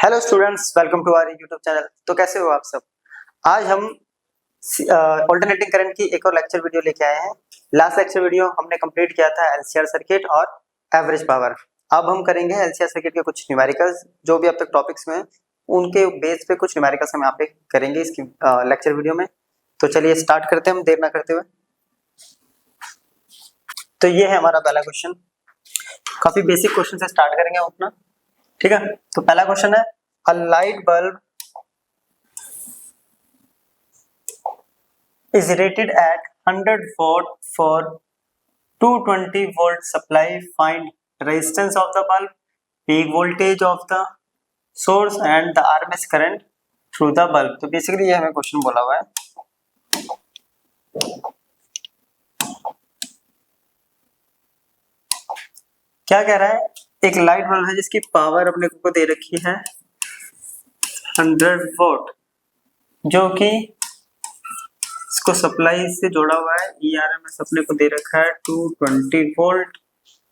Hello students, welcome to our YouTube channel. तो कैसे हो आप सब। आज हम अल्टरनेटिंग करंट की एक और लेक्चर वीडियो लेके आए हैं। लास्ट लेक्चर वीडियो हमने कंप्लीट किया था एलसीआर सर्किट और एवरेज पावर। अब हम करेंगे एलसीआर सर्किट के कुछ न्यूमेरिकल्स जो भी अब तक टॉपिक्स में उनके बेस पे कुछ न्यूमेरिकल्स हम यहाँ पे करेंगे इसकी लेक्चर वीडियो में। तो चलिए स्टार्ट करते हैं हम देर ना करते हुए। तो ये है हमारा पहला क्वेश्चन, काफी बेसिक क्वेश्चन से स्टार्ट करेंगे हम अपना, ठीक है। तो पहला क्वेश्चन है, a light bulb is rated at 100 watt for 220 volt supply. Find resistance of the bulb, peak voltage of the source and the RMS current through the bulb. तो बेसिकली ये हमें क्वेश्चन बोला हुआ है। क्या कह रहा है, एक लाइट बल्ब है जिसकी पावर अपने को दे रखी है 100 वोल्ट, जो कि इसको सप्लाई से जोड़ा हुआ है। ERMS अपने को दे रखा है 220 वोल्ट।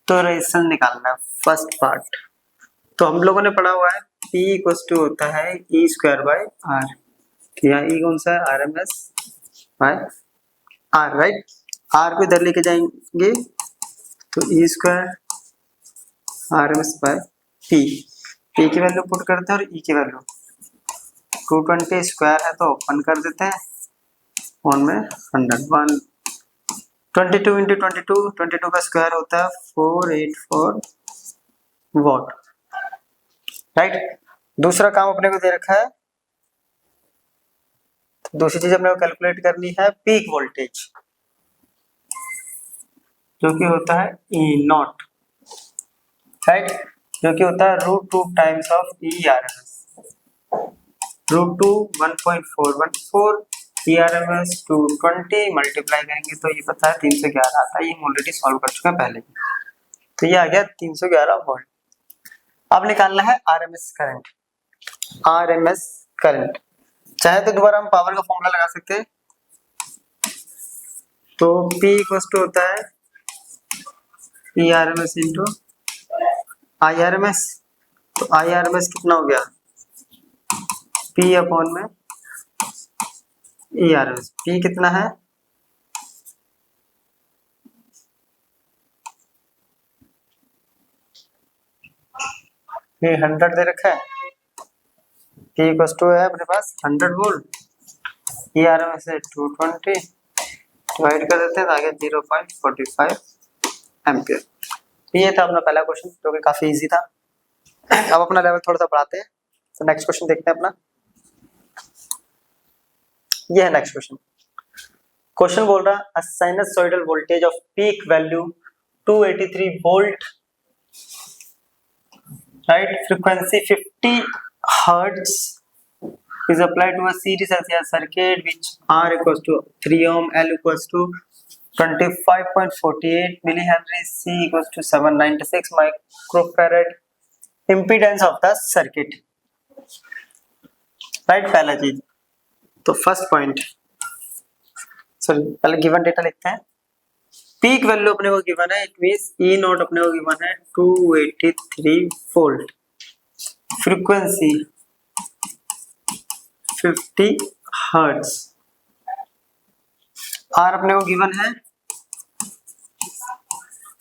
तो रेजिस्टेंस निकालना है फर्स्ट पार्ट। तो हम लोगों ने पढ़ा हुआ है P इक्वल टू होता है E स्क्वायर बाय R। यहाँ E कौन सा है, RMS by R, right. R को इधर लेके जाएंगे तो E square RMS by P। P की वैल्यू पुट करते हैं और E की वैल्यू 220 स्क्वायर है तो ओपन कर देते हैं, वन में 100 22 इंटू 22 का स्क्वायर होता है 484 वॉट, राइट। दूसरा काम अपने को दे रखा है, तो दूसरी चीज अपने को कैलकुलेट करनी है पीक वोल्टेज, जो कि होता है E नॉट, राइट, जो कि होता है √2 times of ERMS। √2 1.414, ERMS 220 multiply करेंगे तो ये पता है 311 आता है। ये हम ऑलरेडी सॉल्व कर चुके हैं पहले, तो ये आ गया 311 वोल्ट। अब निकालना है RMS करंट। RMS करंट चाहे तो दोबारा हम पावर का फॉर्मूला लगा सकते हैं। तो P इक्वल टू होता है ERMS इंटू IRMS। तो IRMS कितना हो गया, P अपॉन में ERMS। P कितना है, ये 100 दे रखा है। P इक्वल टू है अपने पास 100 वोल्ट, ERMS है 220, डिवाइड कर देते हैं तो आगे 0.45 एम्पियर। ये था अपना पहला क्वेश्चन जो कि काफी इजी था। अब अपना लेवल थोड़ा सा बढ़ाते हैं। तो नेक्स्ट क्वेश्चन देखते हैं अपना, ये है नेक्स्ट क्वेश्चन। क्वेश्चन बोल रहा है sinusoidal voltage off peak value 283 volt, right, frequency 50 hertz is applied to a series LCR circuit which R equals to 3 ohm, L equals to 25.48 millihenry, C equals to 796 microfarad impedance of the circuit, right. पहला चीज तो first point, sorry पहले given data लिखते हैं। Peak value अपने को given है, it means E not अपने को गिवन है 283 वोल्ट, फ्रीक्वेंसी 50 हर्ट्ज, R अपने को गिवन है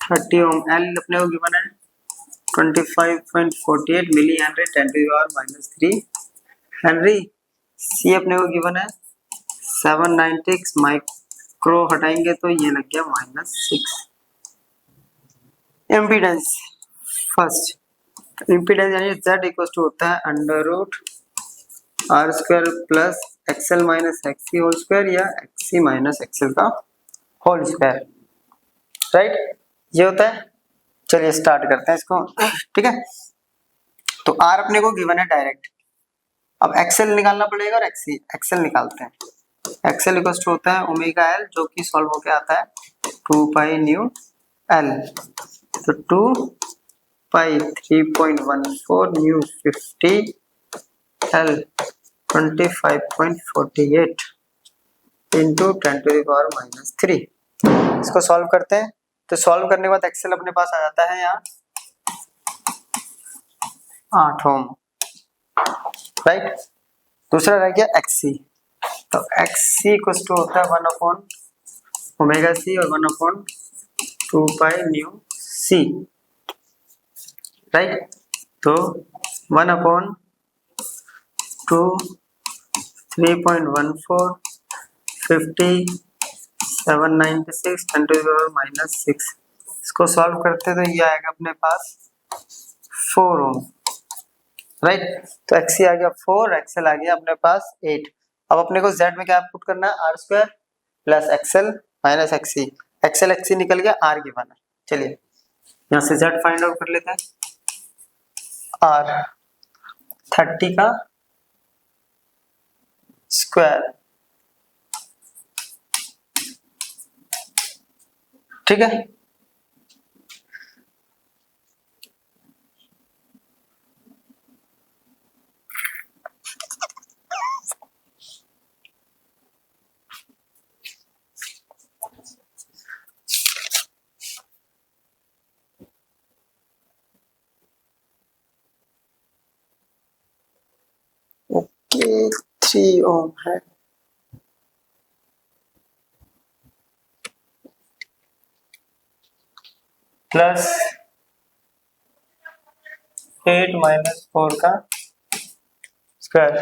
30 ओम, L अपने को गिवन है 25.48 मिली हेनरी 10⁻³ हेनरी, C अपने को गिवन है 796 माइक्रो, हटाएंगे तो ये लग गया -6। इम्पीडेंस फर्स्ट, इम्पीडेंस यानी Z इक्वल टू होता है √R² plus XL minus XC whole square या XC माइनस XL का होल स्क्वायर, राइट, ये होता है। चलिए स्टार्ट करते हैं इसको, ठीक है। तो R अपने को गिवन है डायरेक्ट, अब XL निकालना पड़ेगा और XL निकालते हैं। XL इक्वल टू होता है ओमेगा L, जो कि सॉल्व होके आता है 2 पाई न्यू L। तो 2 पाई 3.14 न्यू 50 L 25.48 इंटू 10⁻³ इसको सॉल्व करते हैं। तो सॉल्व करने के बाद एक्सेल अपने पास आ जाता है यहाँ 8 ओम, राइट। दूसरा रह गया XC, तो XC इक्वल टू होता है 1/ओमेगा C और 1/2π/μc, राइट। तो 1/2 3.14 50 796 10⁻⁻6, इसको सॉल्व करते तो ये आएगा अपने पास 4 ओम, राइट। तो XC आ गया 4, XL आ गया अपने पास 8। अब अपने को Z में क्या पुट करना है, R² plus XL minus XC, XL XC निकल गया, R गिवन है। चलिए यहाँ से Z फाइंड आउट कर लेते हैं। R 30 का स्क्वायर, ठीक है। ओके 3 ओम है, प्लस 8 - 4 का स्क्वायर।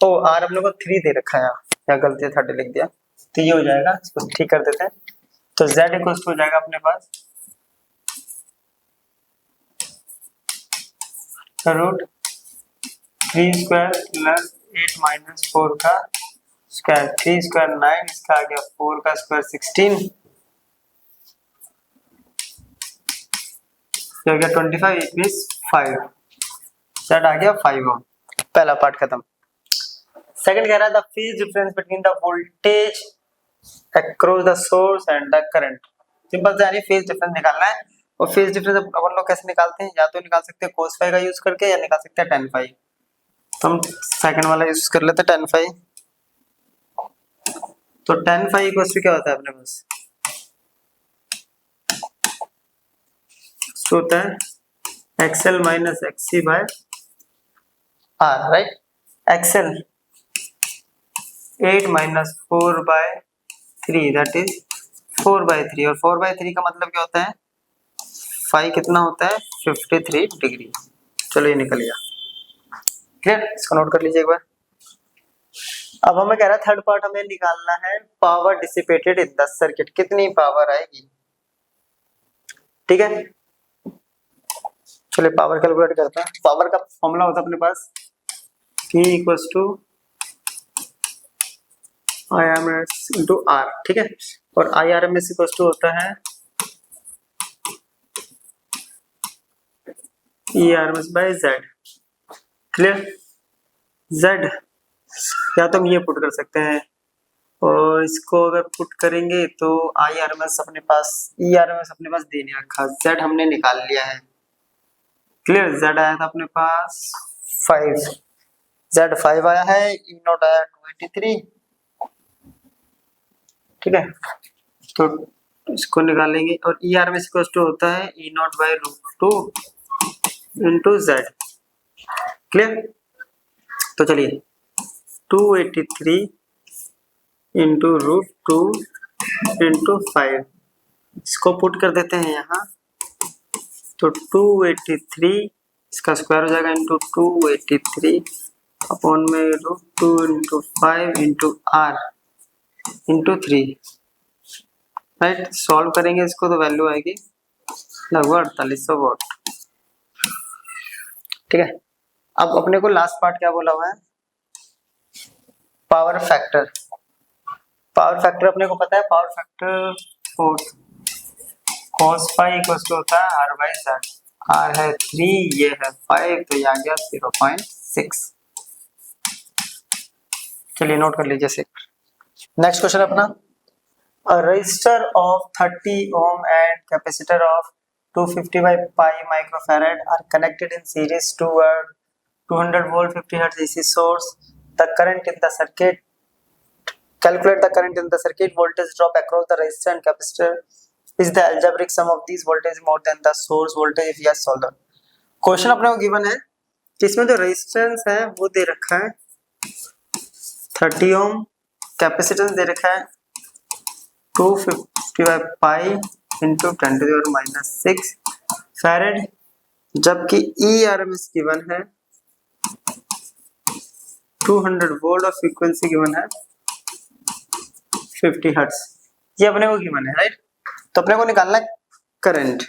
ओ R हम लोग को 3 दे रखा है, क्या गलती है 30 लिख दिया, तो ये हो जाएगा, इसको ठीक कर देते हैं। तो Z इक्वल टू हो जाएगा अपने पास √3² प्लस 8 - 4 का स्क्वायर, 3² 9, इसका आ गया 4 का स्क्वायर 16, ये हो गया 25, 21 5, Z आ गया 5 ओम। पहला पार्ट खत्म। सेकंड कह रहा है the phase difference between the voltage across the source and the current. Simple सा, यानी फेज डिफरेंस निकालना है। और फेज डिफरेंस अपन लोग कैसे निकालते हैं, या तो निकाल सकते हैं cos फाई का यूज करके, या निकाल सकते हैं tan फाई। तो हम सेकंड वाला यूज कर लेते हैं, tan फाई। तो tan फाई इक्वल टू क्या होता है अपने पास, तो होता है XL minus XC by R, right. XL 8 - 4/3 that is 4/3, और 4/3 का मतलब क्या होता है, फाई कितना होता है 53 डिग्री। चलो ये निकल गया, क्लियर। इसको नोट कर लीजिए एक बार। अब हमें कह रहा है थर्ड पार्ट हमें निकालना है power dissipated in the circuit, कितनी पावर आएगी, ठीक है। चलिए पावर कैलकुलेट करते हैं। पावर का फॉर्मूला होता है अपने पास P equals to IRMS into R, ठीक है। और IRMS इक्वल्स टू होता है ERMS by Z, clear. Z या तो हम ये पुट कर सकते हैं, और इसको अगर पुट करेंगे तो IRMS अपने पास, ERMS अपने पास दे नहीं रखा, Z हमने निकाल लिया है, क्लियर। Z आया था अपने पास 5, Z 5 आया है, E नॉट आया 283, ठीक है। तो इसको निकालेंगे, और ERMS इक्वल टू होता है E naught by √2 into Z, clear. तो चलिए 283 इंटू √2 इंटू 5, इसको पुट कर देते हैं यहाँ। तो 283 इसका स्क्वायर हो जाएगा इंटू 283 अपॉन में √2 into 5 into R into 3, right. Solve करेंगे इसको तो वैल्यू आएगी लगभग 4800 वॉट, ठीक है। अब अपने को लास्ट पार्ट क्या बोला हुआ है, पावर फैक्टर। पावर फैक्टर अपने को पता है, power factor cos phi equal to होता है R बाई Z। R है 3, ये है 5, तो ये आ गया 0.6। चलिए नोट कर लीजिए। नेक्स्ट क्वेश्चन अपना, a resistor of 30 ohm and capacitor of 250 by pi microfarad are connected in series to a 200 volt 50 hertz AC source. The current in the circuit, calculate the current in the circuit, voltage drop across the resistor and capacitor. Is the algebraic sum of these voltage more than the source voltage? If yes, solve the question। अपने को given है इसमें जो resistance है वो दे रखा है 30 ओम, capacitance दे रखा है 250 बाई पाई इंटू 10⁻⁻6 फैरेड, जबकि ERMS गिवन है 200 वोल्ट और फ्रीक्वेंसी गिवन है 50 हर्ट्ज। ये अपने को गिवन है, राइट। तो अपने को निकालना है करंट,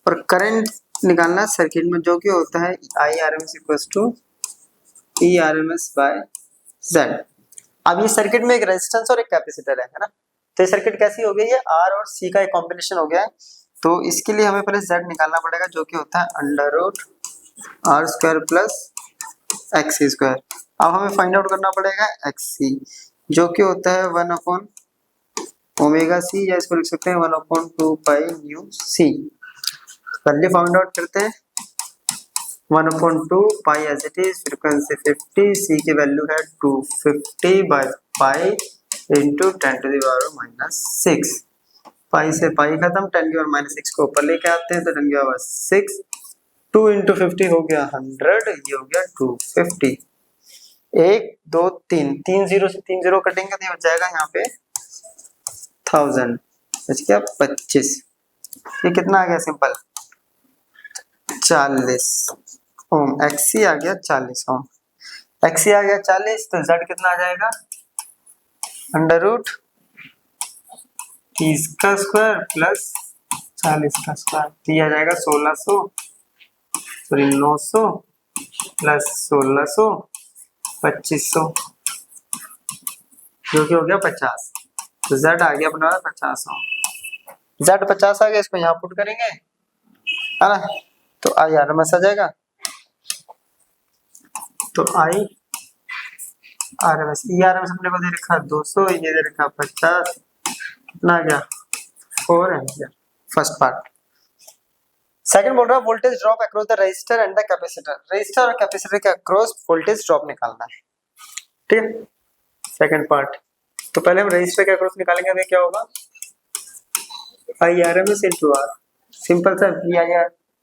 और करंट निकालना है सर्किट में, जो कि होता है IRMS equals to ERMS by Z। अब ये सर्किट में एक रेजिस्टेंस और एक कैपेसिटर है ना। तो ये सर्किट कैसी हो गई है, R और C का एक कॉम्बिनेशन हो गया है। तो इसके लिए हमें पहले Z निकालना पड़ेगा, जो कि होता है √R² प्लस XC²। अब हमें फाइंड आउट करना पड़ेगा XC, जो कि होता है 1/ωc, या इसको लिख सकते हैं 1/2 पाई न्यू C। पहले फाइंड आउट करते हैं 1/2 pi as it is, frequency 50, C की वैल्यू है 250 बाई पाई इंटू 10⁻⁻6। पाई से पाई खत्म, 10⁻⁻6 को ऊपर लेके आते हैं तो 10⁻6, 2 इंटू 50 हो गया 100, ये हो गया 250। 1 2 3, 3 0 से 3 0 कटेंगे तो ये बच जाएगा यहाँ पे 1000, बच गया 25। ये कितना आ गया सिंपल, 40 ओम। XC आ गया 40 ओम, XC आ गया 40, तो Z कितना आ जाएगा, √30 का स्क्वायर प्लस 40 का स्क्वायर, तो ये आ जाएगा 900 प्लस 1600 2500, जो कि हो गया 50। तो Z आ गया अपना 50 ओम। Z 50 आ गया, इसको यहाँ पुट करेंगे है ना, तो IRMS आ जाएगा। तो IRMS, ERMS अपने को दे रखा 200, ये दे रखा 50, कितना आ गया 4 एम्पियर, फर्स्ट पार्ट। सेकंड बोल रहा है voltage drop across the resistor and the capacitor. Resistor और कैपेसिटर के अक्रॉस वोल्टेज ड्रॉप निकालना है, ठीक है, सेकंड पार्ट। तो पहले हम रेजिस्टर के अक्रॉस निकालेंगे, तो क्या होगा IRMS इंटू R, सिंपल सा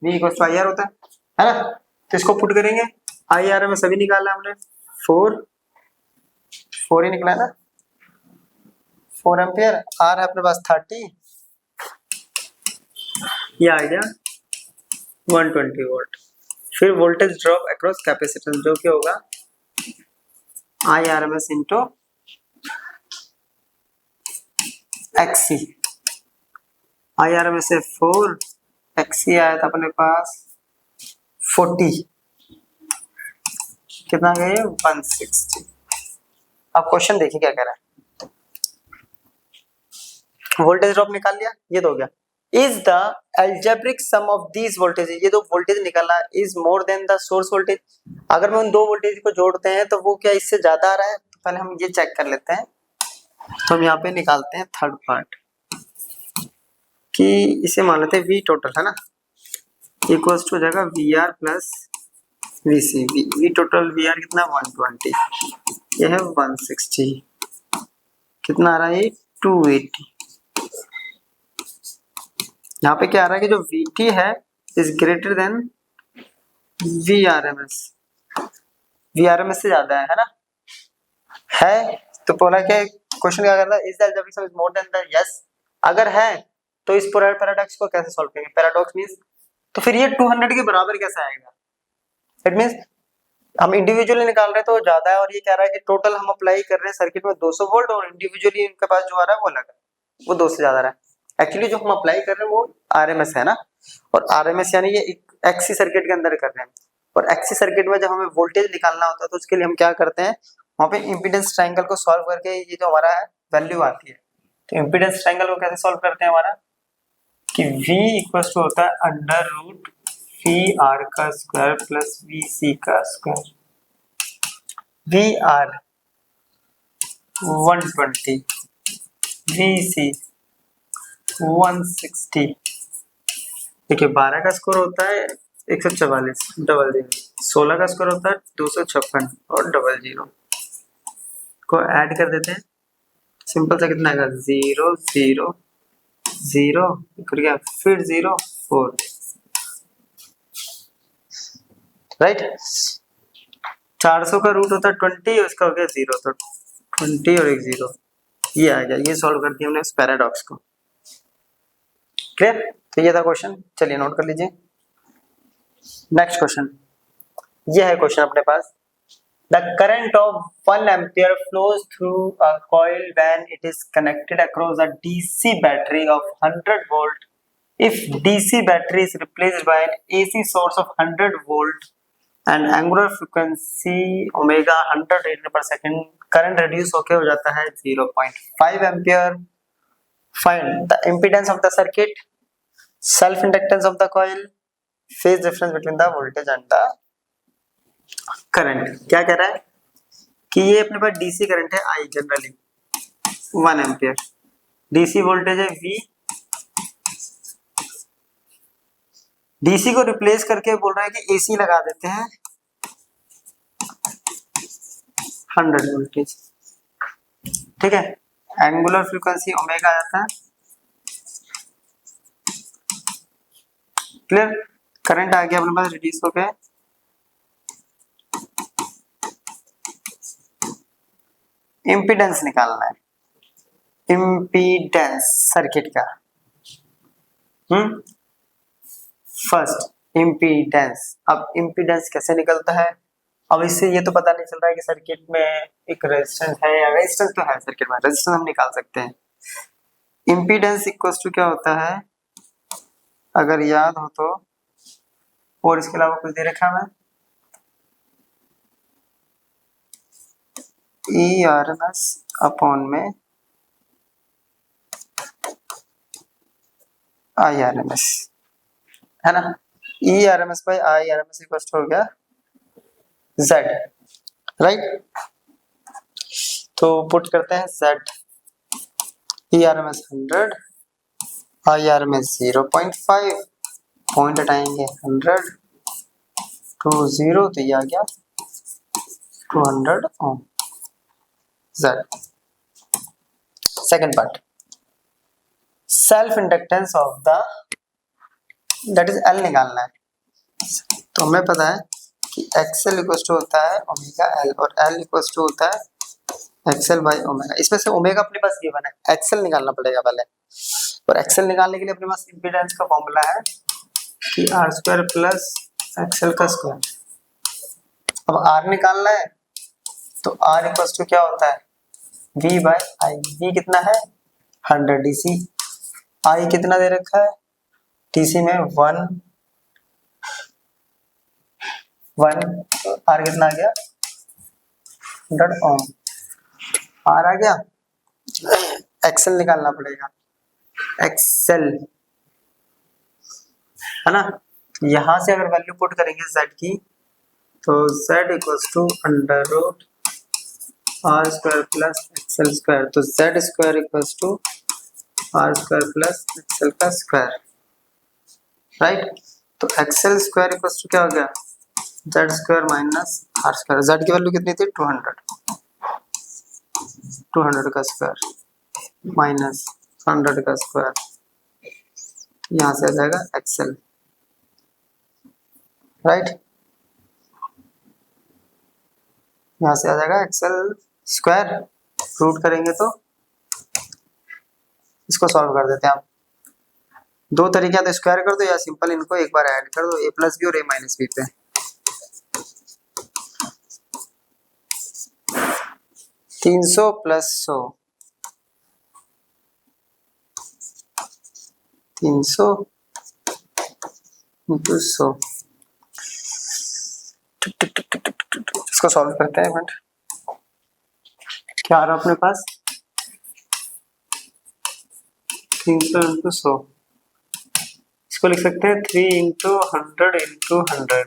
V इक्वल्स टू IR होता है ना। तो इसको पुट करेंगे, IRMS अभी निकाला हमने 4 ही निकला है ना, 4 एम्पियर, R है अपने पास 30, ये आ गया 120 वोल्ट। फिर वोल्टेज ड्रॉप अक्रॉस कैपेसिटेंस, जो कि होगा IRMS इंटू XC। IRMS से 4, XC आया था अपने पास 40, कितना गया 160। अब क्वेश्चन देखिए क्या कह रहा है, वोल्टेज ड्रॉप निकाल लिया, ये तो हो गया। Is the algebraic sum of these voltage, ये दो वोल्टेज निकाला, is more than the source voltage. अगर मैं उन दो वोल्टेज को जोड़ते हैं तो वो क्या इससे ज्यादा आ रहा है, तो पहले हम ये चेक कर लेते हैं। तो हम यहाँ पे निकालते हैं थर्ड पार्ट, कि इसे मान लेते हैं V टोटल है ना, इक्वल्स टू हो जाएगा VR plus VC। V total VR कितना 120, ये है 160, कितना आ रहा है 280। यहाँ पे क्या आ रहा है कि जो VT है is greater than VRMS, VRMS से ज्यादा है ना, है। तो बोला क्या क्वेश्चन क्या कर रहा है, is the algebraic sum is more than the, yes. अगर है तो इस पैराडॉक्स को कैसे सॉल्व करेंगे, पैराडॉक्स मींस, तो फिर ये 200 के बराबर कैसे आएगा, इट मींस हम इंडिविजुअली निकाल रहे हैं तो ज्यादा है, और ये कह रहा है कि टोटल हम अप्लाई कर रहे हैं सर्किट में 200 वोल्ट, और इंडिविजुअली इनके पास जो आ रहा है वो अलग है, वो 2 से ज्यादा रहा है। एक्चुअली जो हम अप्लाई कर रहे हैं वो आरएमएस है ना, और आरएमएस यानी ये एक्सी सर्किट के अंदर कर रहे हैं, और एक्सी सर्किट में जब हमें वोल्टेज निकालना होता है तो उसके लिए हम क्या करते हैं, वहां पे इंपीडेंस ट्रायंगल को सॉल्व करके ये जो हमारा वैल्यू आती है। तो इंपीडेंस ट्रायंगल को कैसे सॉल्व करते हैं हमारा, कि V इक्वल्स टू होता है √VR का स्क्वायर प्लस VC का स्क्वायर। VR 120, VC 160। देखिए 12 का स्कोर होता है 144 डबल 0, 16 का स्कोर होता है 256 और डबल 0 को ऐड कर देते हैं, सिंपल सा कितना आएगा 0 0 0 फिर 0 4। राइट। 400 का रूट होता है 20, उसका हो गया 0, तो 20 और एक 0, ये आ गया। ये सॉल्व कर दिया हमने इस पैराडॉक्स को। क्लियर? तो ये था क्वेश्चन, चलिए नोट कर लीजिए। नेक्स्ट क्वेश्चन, ये है क्वेश्चन अपने पास। The current of 1 ampere flows through a coil when it is connected across a DC battery of 100 volt. If DC battery is replaced by an AC source of 100 volt and angular frequency omega 100 radian per second, current reduce होके हो जाता है 0.5 ampere. Find the impedance of the circuit, self inductance of the coil, phase difference between the voltage and the current. क्या कह रहा है कि ये अपने पास डीसी करंट है आई, जनरली 1 एम्पियर, डीसी वोल्टेज है वी, डीसी को रिप्लेस करके बोल रहा है कि एसी लगा देते हैं 100 वोल्टेज, ठीक है। एंगुलर फ्रीक्वेंसी ओमेगा आ जाता है, क्लियर। करंट आ गया अपने पास रिड्यूस हो गया, इम्पीडेंस निकालना है, इम्पीडेंस सर्किट का। First impedance. अब इम्पीडेंस कैसे निकलता है? अब इससे ये तो पता नहीं चल रहा है कि सर्किट में एक रेजिस्टेंस है, या रेजिस्टेंस तो है सर्किट में, रेजिस्टेंस हम निकाल सकते हैं। इम्पीडेंस इक्वल्स टू क्या होता है, अगर याद हो तो, और इसके अलावा कुछ दे रखा है E R M S upon में आई आर एम एस, है ना। E R M S by I R M S equals to हो गया जेड, राइट। तो पुट करते हैं Z, E R M S 100, I R M S 0.5, point हटाएंगे 100 to 0, तो ये आ गया 200 ohm. Z. Second part, self inductance of the, that is L निकालना है। तो हमें पता है कि एक्सएल इक्वल टू होता है ओमेगा एल, और एल इक्वल टू होता है एक्सएल बाई ओमेगा। इसमें से ओमेगा अपने पास गिवन है, एक्सएल निकालना पड़ेगा पहले, और एक्सएल निकालने के लिए अपने पास इम्पीडेंस का फॉर्मूला है कि आर स्क्वायर प्लस एक्सएल का स्क्वायर। अब आर निकालना है, तो आर इक्वल टू क्या होता है वी बाई आई। वी कितना है 100 डीसी, आई कितना दे रखा है डीसी में 1, तो आर कितना आ गया 100 ओम। आर आ गया, एक्सेल निकालना पड़ेगा, एक्सेल, है ना। यहां से अगर वैल्यू पुट करेंगे z की, तो z equals to under root R square plus XL square, तो z square equals to R square plus XL का स्क्वायर, राइट। तो एक्सएल स्क्वायर इक्वल्स टू क्या हो गया z square minus R square. z की value कितनी थी 200 का स्क्वायर माइनस 100 का स्क्वायर, यहाँ से आ जाएगा एक्सएल, राइट। यहाँ से आ जाएगा एक्सएल स्क्वायर, रूट करेंगे तो इसको सॉल्व कर देते हैं। आप दो तरीके, तो स्क्वायर कर दो या सिंपल इनको एक बार ऐड कर दो, ए प्लस बी और ए माइनस बी पे। 300 प्लस 100, 300 इंटू 100, इसको सॉल्व करते हैं। मिनट, क्या आ रहा है अपने पास 300 इंटू 100, इसको लिख सकते हैं 3 इंटू 100 इंटू 100,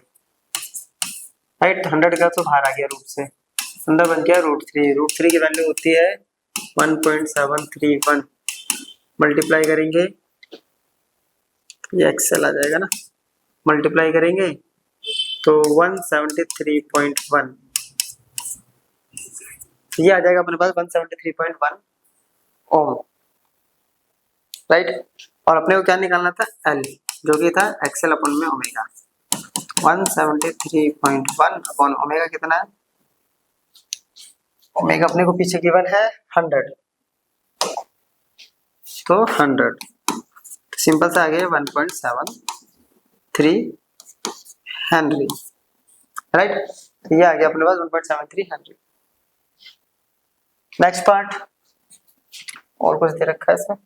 राइट। 100 का तो बाहर आ गया रूट से, अंदर बन गया √3। √3 की वैल्यू होती है 1.731, मल्टीप्लाई करेंगे ये एक्सेल आ जाएगा ना, मल्टीप्लाई करेंगे तो 173.1, ये आ जाएगा अपने पास 173.1 ओम, राइट। और अपने को क्या निकालना था एल, जो कि था एक्सेल अपन में ओमेगा। 173.1 अपॉन ओमेगा कितना है, ओमेगा अपने को पीछे गिवन है 100, तो 100 सिंपल से आ गया 1.73 हेनरी, राइट। तो ये आ गया अपने पास 1.73 हेनरी। नेक्स्ट पार्ट और कुछ दे रखा है इसमें,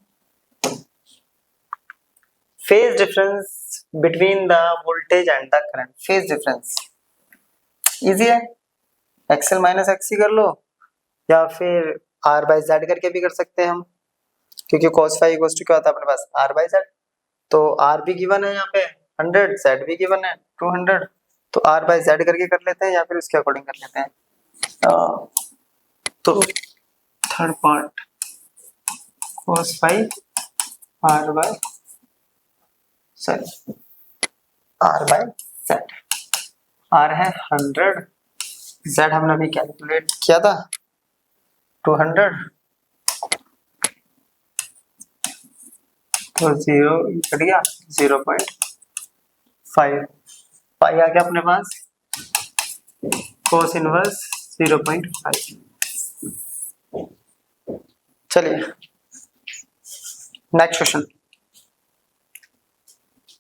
phase difference between the voltage and the current. Phase difference easy है, एक्सएल माइनस एक्सी कर लो या फिर आर बाई जेड करके भी कर सकते हैं हम, क्योंकि cos फाई इक्वल्स टू क्या होता है अपने पास आर बाई जेड। तो आर भी गिवन है यहाँ पे 100, जेड भी गिवन है 200, तो आर बाई जेड करके कर लेते हैं या फिर उसके अकॉर्डिंग कर लेते हैं। तो third part cos phi R by sorry R by Z, R है 100, जेड हमने अभी कैलकुलेट किया था 200, तो 0 कट गया 0.5, पाई आ गया अपने पास cos इनवर्स 0.5। चलिए next question,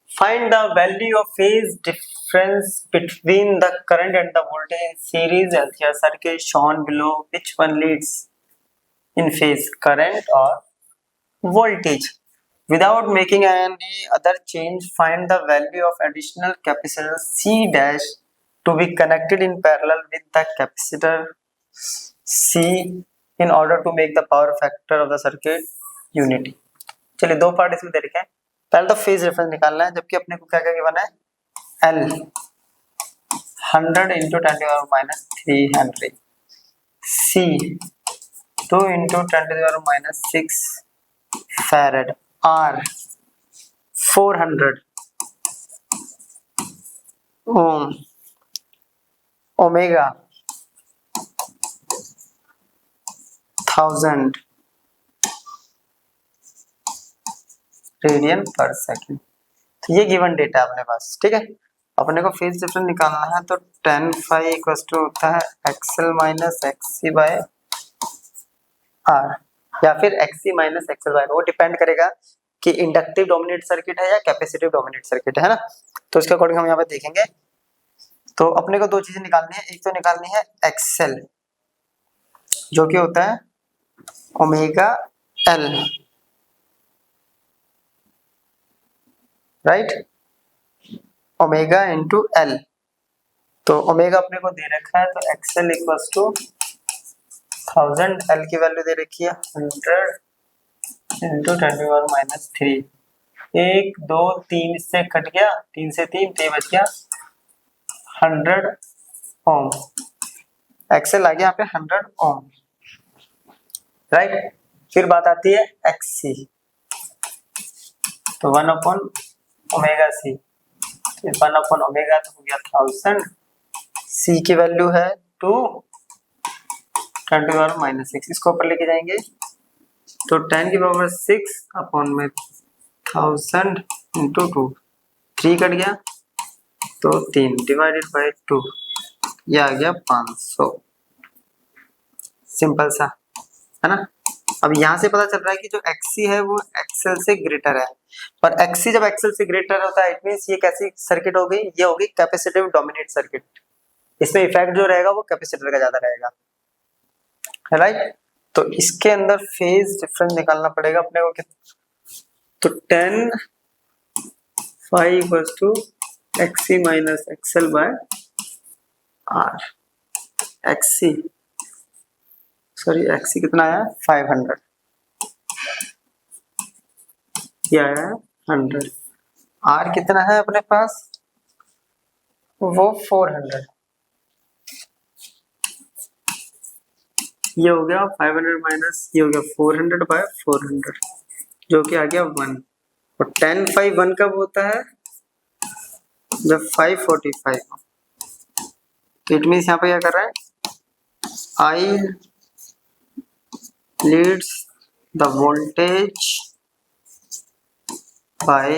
find the value of phase difference between the current and the voltage in series LCR circuit shown below. Which one leads in phase, current or voltage? Without making any other change, find the value of additional capacitor C dash to be connected in parallel with the capacitor C in order to make the power factor of the circuit unity. चलिए दो part इसमें दे रखे हैं, पहले तो phase reference निकालना है, जबकि अपने को क्या क्या गिवन है, L 100 into 10⁻³ Henry, C 2 into 10⁻⁶ farad, R 400 ओम, ओमेगा 1000 रेडियन पर सेकेंड। तो ये गिवन डेटा है अपने पास, ठीक है। अपने को फेज डिफरेंस निकालना है, तो tan फाई इक्वल्स टू होता है XL minus XC by R, या फिर एक्सी माइनस एक्सएल बाय, वो डिपेंड करेगा कि इंडक्टिव डोमिनेट सर्किट है या कैपेसिटिव डोमिनेट सर्किट है ना। तो इसके अकॉर्डिंग हम यहाँ पे देखेंगे। तो अपने को दो चीजें निकालनी है, एक तो निकालनी है एक्सएल जो कि होता है omega L, right, omega into L. तो ओमेगा अपने को दे रखा है, तो एक्सएल इक्वल्स टू 1000, एल की वैल्यू दे रखी है 100 इंटू 10⁻⁻3, 1 2 3 से कट गया, 3 से 3 तो बच गया 100 ओम, एक्सएल आ गया यहाँ पे 100 ओम, राइट। फिर बात आती है एक्ससी, तो 1 ओमेगा सी, 1 ओमेगा तो हो गया 1000, सी की वैल्यू है 2 10⁻⁻6, इसको ऊपर लेके जाएंगे तो 10⁻⁶ अपॉन में 1000 इंटू 2, 3 कट गया तो 3 डिवाइडेड बाय 2, ये आ गया 500, सिंपल सा है ना। अब यहाँ से पता चल रहा है कि जो XC है वो XL से ग्रेटर है, पर XC जब XL से ग्रेटर होता है इट मींस ये कैसी सर्किट हो गई, ये होगी कैपेसिटिव डोमिनेट सर्किट, इसमें इफेक्ट जो रहेगा वो कैपेसिटर का ज्यादा रहेगा, राइट। तो इसके अंदर फेज डिफरेंस निकालना पड़ेगा अपने को कितना, तो tan phi equals to XC minus XL by R, XC कितना आया 500, ये आया 100, R कितना है अपने पास वो 400, ये हो गया 500 माइनस ये हो गया 400 बाय 400 जो कि आ गया 1, और tan फाई 1 कब होता है जब 545, तो इट मीन्स यहाँ पे क्या कर रहा है, I leads the voltage by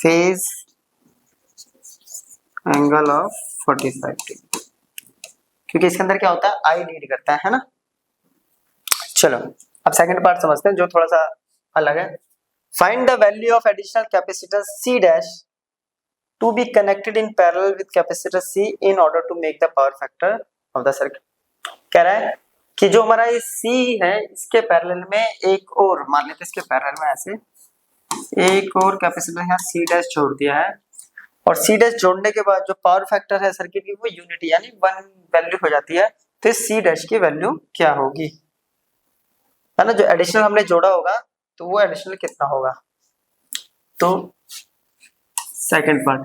phase angle of 45 degree, क्योंकि इसके अंदर क्या होता है, आई लीड करता है ना। चलो अब सेकंड पार्ट समझते हैं जो थोड़ा सा अलग है। Find the value of additional capacitor C dash to be connected in parallel with capacitor C in order to make the power factor of the circuit. कह रहा है कि जो हमारा ये C है इसके पैरेलल में एक और, मान लेते हैं इसके पैरेलल में ऐसे एक और कैपेसिटर यहाँ C डैश जोड़ दिया है, और C डैश जोड़ने के बाद जो पावर फैक्टर है सर्किट की वो यूनिटी यानी 1 वैल्यू हो जाती है। तो इस C डैश की वैल्यू क्या होगी, है ना, जो एडिशनल हमने जोड़ा होगा तो वो एडिशनल कितना होगा। तो second part,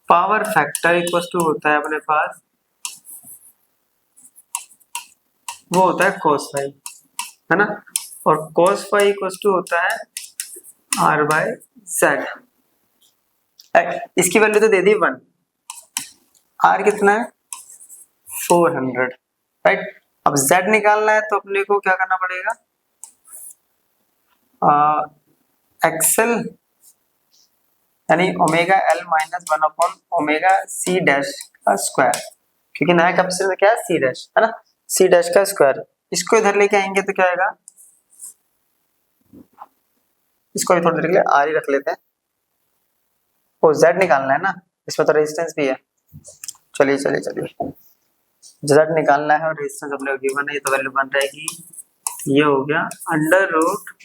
power factor equal to होता है अपने पास, वो होता है cos फाई, है ना, और cos फाई इक्वल टू होता है r बाय z। इसकी वैल्यू तो दे दी 1, r कितना है 400, राइट। अब z निकालना है तो अपने को क्या करना पड़ेगा, एक्सेल यानी omega L minus 1 upon omega C dash का स्क्वायर, क्योंकि नया कैपेसिटर क्या है सी डैश, है ना, सी डैश का स्क्वायर। इसको इधर लेके आएंगे तो क्या आएगा, इसको भी थोड़ी देर के लिए आर ही रख लेते हैं, ओ जेड निकालना है ना, इसमें तो रेजिस्टेंस भी है। चलिए चलिए चलिए, जेड निकालना है और रेजिस्टेंस अपने को गिवन है, ये तो वैल्यू बन रहेगी, ये हो गया under root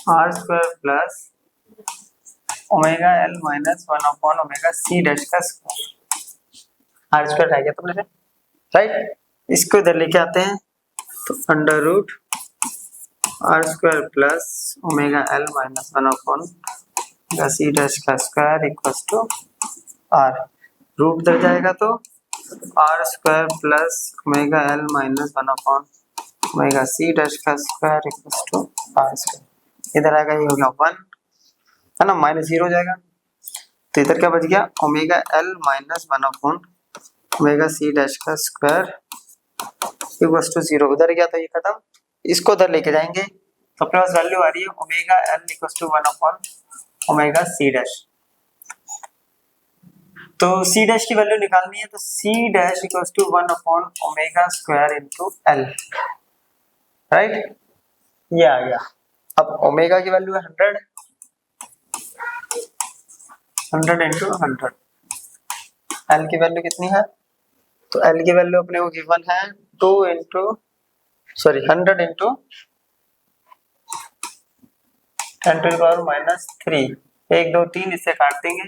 R square plus omega L minus 1 upon omega C dash का स्क्वायर, आर स्क्वायर रह गया तुमने से, राइट। इसको इधर लेके आते हैं तो under root R square plus omega L minus 1 upon omega C dash का square equals to R, root इधर जाएगा तो R square plus omega L minus 1 upon omega C dash का square equals to R square, इधर आएगा ये हो गया 1, है ना, माइनस 0 हो जाएगा, तो इधर क्या बच गया omega L minus 1 upon omega C dash का स्क्वायर इक्वल्स टू 0, उधर गया तो ये खत्म। इसको उधर लेके जाएंगे तो अपने पास वैल्यू आ रही है omega L equals to 1 upon omega C dash. तो सी डैश की वैल्यू निकालनी है तो C dash equals to 1 upon omega square into L, right, ये आ गया। अब ओमेगा की वैल्यू है 100, 100 इंटू 100, एल की वैल्यू कितनी है, तो एल की वैल्यू अपने को गिवन है 2 into 100 into 10 to the power minus 3, 1 2 3 इससे काट देंगे,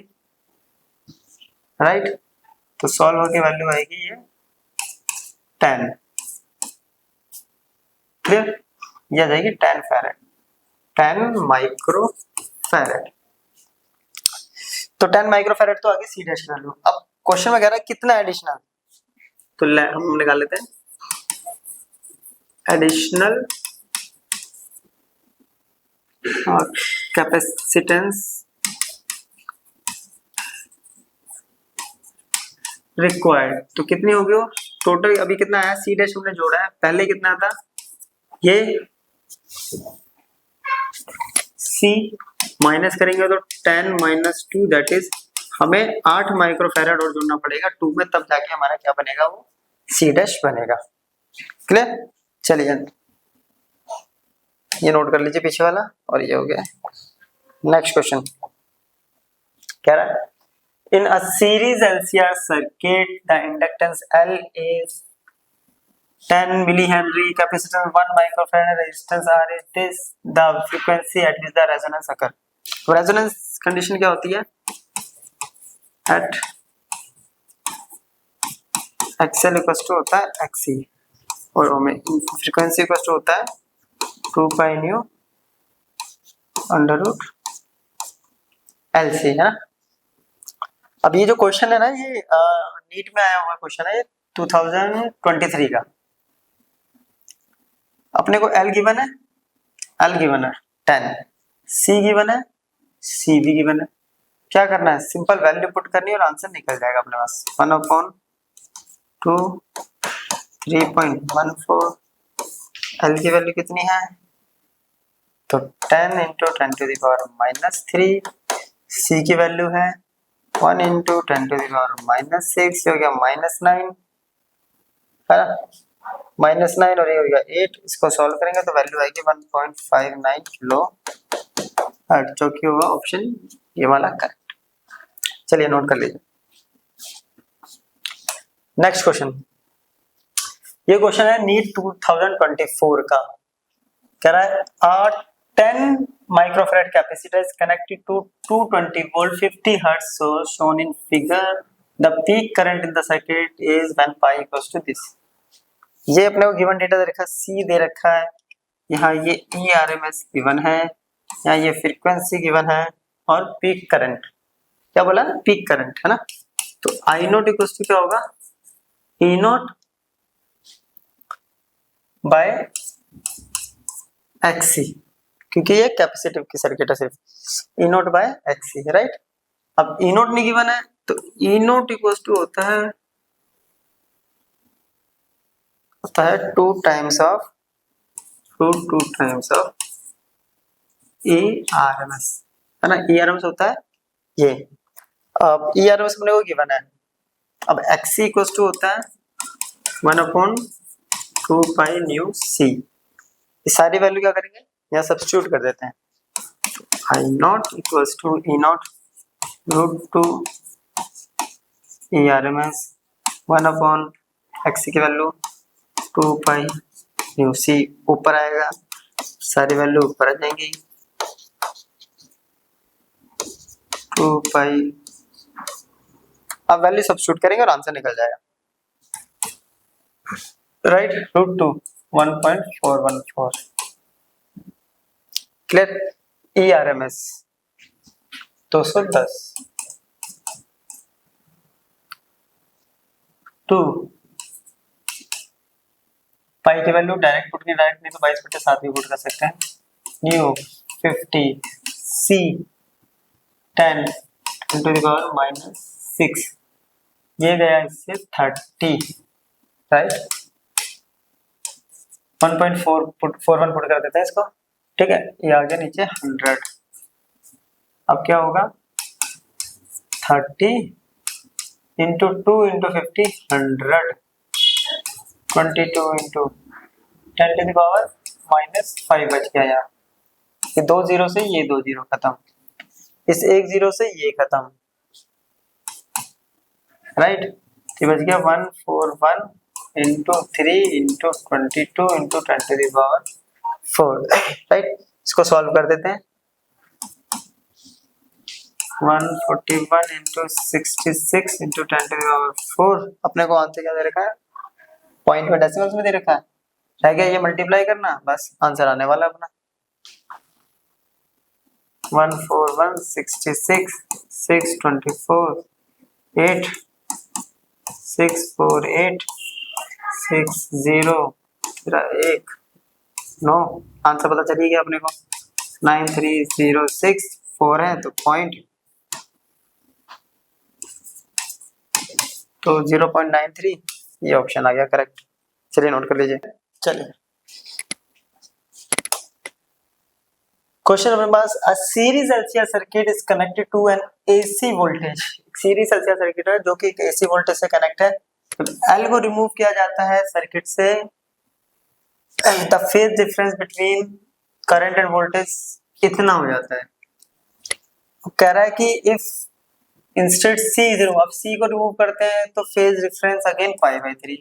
राइट। तो सॉल्व होकर वैल्यू आएगी ये 10, क्लियर, ये आ जाएगी 10 फैरेड, 10 माइक्रो फैरेड। तो 10 माइक्रो फैरेड तो आगे सी डैश की वैल्यू। अब क्वेश्चन में कह रहा है कितना एडिशनल, तो हम निकाल लेते हैं एडिशनल कैपेसिटेंस रिक्वायर्ड, तो कितनी होगी वो टोटल, अभी कितना आया सी डैश हमने जोड़ा है, पहले कितना था ये सी माइनस करेंगे तो 10 माइनस 2 दैट इज हमें 8 माइक्रोफैराड और जोड़ना पड़ेगा 2 में, तब जाके हमारा क्या बनेगा वो सी डैश बनेगा, क्लियर। चलिए ये नोट कर लीजिए पीछे वाला, और ये हो गया। नेक्स्ट क्वेश्चन कह रहा है in a series LCR circuit the inductance L is 10 millihenry, capacitance 1 microfarad, resistance R is this, the frequency at which the resonance occur। तो रेजोनेंस कंडीशन क्या होती है, एट XL इक्वल टू होता है XC और फ्रीक्वेंसी इक्वल टू होता है 2 pi न्यू अंडर रूट LC, है ना। अब ये जो क्वेश्चन है ना ये नीट में आया हुआ क्वेश्चन है, ये 2023 का। अपने को L गिवन है, L गिवन है 10, C गिवन है, C भी गिवन है। क्या करना है, सिंपल वैल्यू पुट करनी है और आंसर निकल जाएगा अपने पास 1 अपॉन 2 3.14। L की वैल्यू कितनी है, तो 10 into 10 to the power minus 3। C की वैल्यू है 1 इंटू 10⁻⁻6 हो गया -9 है ना, -9 और ये हो गया 8। इसको सॉल्व करेंगे तो वैल्यू आएगी 1.59 किलो हर्ट्ज, जो कि होगा ऑप्शन ये वाला करेक्ट। चलिए नोट कर लीजिए। नेक्स्ट क्वेश्चन, ये क्वेश्चन है नीट 2024 का। कह रहा है 10 microfarad capacitor is connected to 220 volt 50 hertz source shown in figure. The peak current in the circuit is when pi equals to this. ये अपने को गिवन डेटा दे रखा है, C दे रखा है, यहाँ ये ERMS गिवन है, यहाँ ये फ्रीक्वेंसी गिवन है और पीक करंट क्या बोला, पीक करंट है ना। तो I नोट इक्वल्स टू क्या होगा, E नोट बाय XC, क्योंकि ये कैपेसिटिव की सर्किट है सिर्फ, E naught by XC right. अब E नोट नहीं गिवन है तो E नोट इक्वल्स टू होता है 2 टाइम्स ऑफ ERMS है ना, ERMS होता है ये। अब ERMS अपने को गिवन है, अब XC इक्वल्स टू होता है 1/2 पाई न्यू C। ये सारी वैल्यू क्या करेंगे, यहाँ सब्स्टिट्यूट कर देते हैं। I naught equals to E naught √2 ERMS 1/XC की वैल्यू 2 पाई न्यू C, ऊपर आएगा सारी वैल्यू ऊपर आ जाएंगी 2 पाई। अब वैल्यू सब्स्टिट्यूट करेंगे और आंसर निकल जाएगा राइट, √2 1.414 क्लियर। ERMS 210 2 पाई की वैल्यू डायरेक्ट पुट की, डायरेक्ट नहीं तो 22/7 भी पुट कर सकते हैं। न्यू 50 C 10 × -6, ये गया इससे 30 राइट। 1.441 पुट कर देते हैं इसको, ठीक है। ये आ गया नीचे 100। अब क्या होगा 30 × 2 × 50 100, 22 × 10⁻⁻5 बच गया यार। ये 2 जीरो से ये 2 जीरो खत्म, इस 1 जीरो से ये खत्म राइट। ये बच गया 141 × 3 × 22 × 10⁻4 राइट। इसको सॉल्व कर देते हैं। 141 × 66 × 10⁻4, अपने को आंसर क्या दे रखा है, पॉइंट में डेसिमल्स में दे रखा है, रह गया ये मल्टीप्लाई करना, बस आंसर आने वाला अपना 141 66 624 8 648 60 1 9, आंसर पता चली गया अपने को 9306 है तो पॉइंट तो 0.93, ये ऑप्शन आ गया करेक्ट। चलिए नोट कर लीजिए। चलिए क्वेश्चन हमारे पास, a series LCR circuit is connected to an AC voltage. Series LCR circuit है जो कि एक एसी वोल्टेज से कनेक्ट है। एल को रिमूव किया जाता है सर्किट से, the phase difference between current and voltage इतना हो जाता है। कह रहा है कि if instead C is remove, अब सी को रिमूव करते हैं तो फेज डिफरेंस अगेन π/3,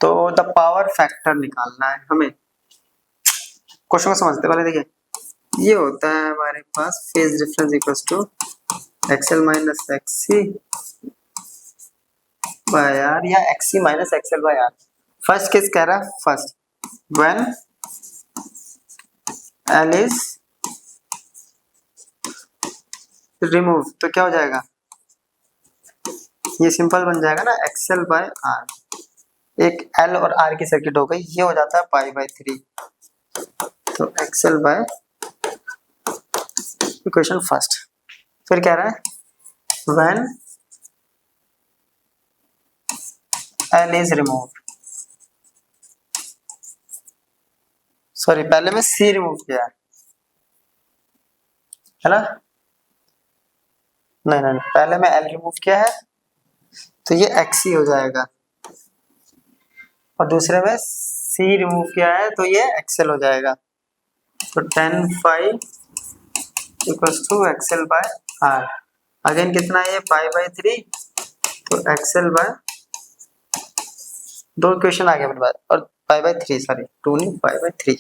तो द पावर फैक्टर निकालना है हमें। क्वेश्चन को समझते पहले देखिए, ये होता है हमारे पास phase difference equals to XL - XC by R या XC - XL by R। First case कह रहा है, first when L is remove, तो क्या हो जाएगा, ये सिंपल बन जाएगा ना XL बाय R। एक L और R की सर्किट हो गई, ये हो जाता है π/3, तो XL बाय इक्वेशन फर्स्ट। फिर कह रहा है when L is remove, sorry पहले में C रिमूव किया है ना, नहीं नहीं नहीं, पहले मैं एल रिमूव किया है तो ये एक्सी हो जाएगा, और दूसरे में सी रिमूव किया है तो ये एक्सएल हो जाएगा। तो 10 phi equals to XL by R. Again कितना है ये, पाई बाय 3, तो एक्सएल बाय, दो इक्वेशन आ गया मेरे पास, और पाई बाय 3, सॉरी 2 नहीं, पाई बाय 3,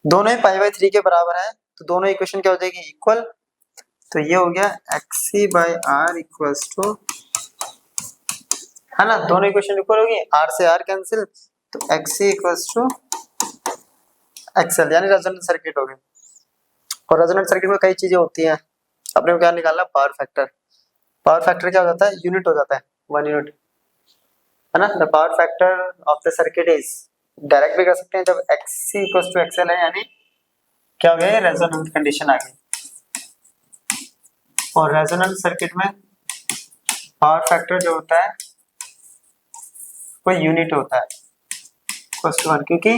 दोनों ही पाई बाय 3 के बराबर है, तो दोनों इक्वेशन क्या हो जाएगी, इक्वल। तो ये हो गया XC by R equals to, है ना, दोनों इक्वेशन इक्वल होगी, आर से आर कैंसिल, तो एक्सी इक्वल्स टू एक्सएल, यानी रेजोनेंस सर्किट हो गया। और रेजोनेंस सर्किट में कई चीजें होती हैं, अपने को क्या निकालना, पावर फैक्टर। पावर फैक्टर क्या हो जाता है, यूनिट हो जाता है, 1 यूनिट, है ना। The power factor of the circuit is, direct भी कर सकते हैं जब एक्सी इक्वल्स टू एक्सएल है, यानी क्या हो गया, रेजोनेंस कंडीशन आ गई। और रेजोनेंस सर्किट में पावर फैक्टर जो होता है वो यूनिट होता है, इक्वल्स टू 1, क्योंकि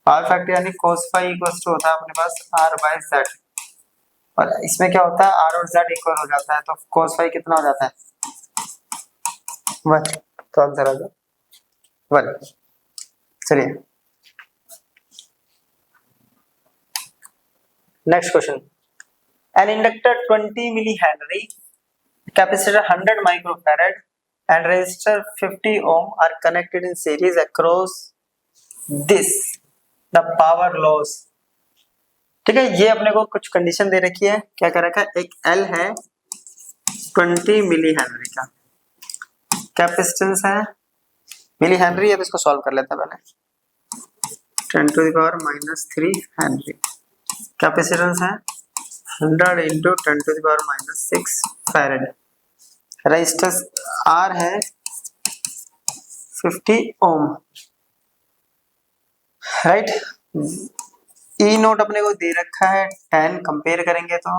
पावर फैक्टर यानी cos फाई इक्वल्स टू होता है अपने पास r बाय z, और इसमें क्या होता है, r और z इक्वल हो जाता है, तो cos फाई कितना हो जाता है, 1, तो आंसर आ जाए 1। चलिए next question, an inductor 20 milli henry, capacitor 100 microfarad and resistor 50 ohm are connected in series across this, the power loss। ठीक है, ये अपने को कुछ कंडीशन दे रखी है, क्या कर रखा है, एक L है 20 मिली हेनरी का, कैपेसिटेंस है मिली हेनरी, अब इसको सॉल्व कर लेते हैं पहले, 10 to the power -3 henry, capacitance है 100 into 10 to the power -6 farad, resistance R है 50 ओम, राइट। ई नोट अपने को दे रखा है 10, कंपेयर करेंगे तो,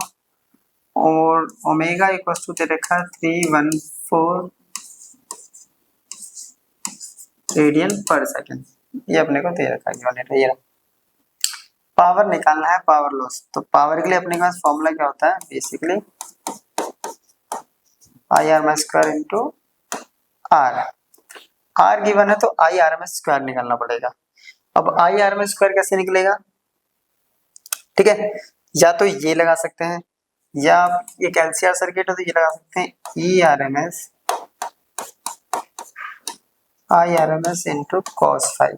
और ओमेगा इक्वल्स टू दे रखा है 314 रेडियन पर सेकेंड, ये अपने को दे रखा है यूनिट, ये पावर निकालना है, पावर लॉस। तो पावर के लिए अपने पास फॉर्मूला क्या होता है, basically I R M square into R, R given है तो आई आर एम स्क्वायर निकालना पड़ेगा। अब आई आर एम स्क्वायर कैसे निकलेगा, ठीक है, या तो ये लगा सकते हैं, या एक एलसीआर सर्किट है तो ये लगा सकते हैं, E R M S I R M S into cos phi.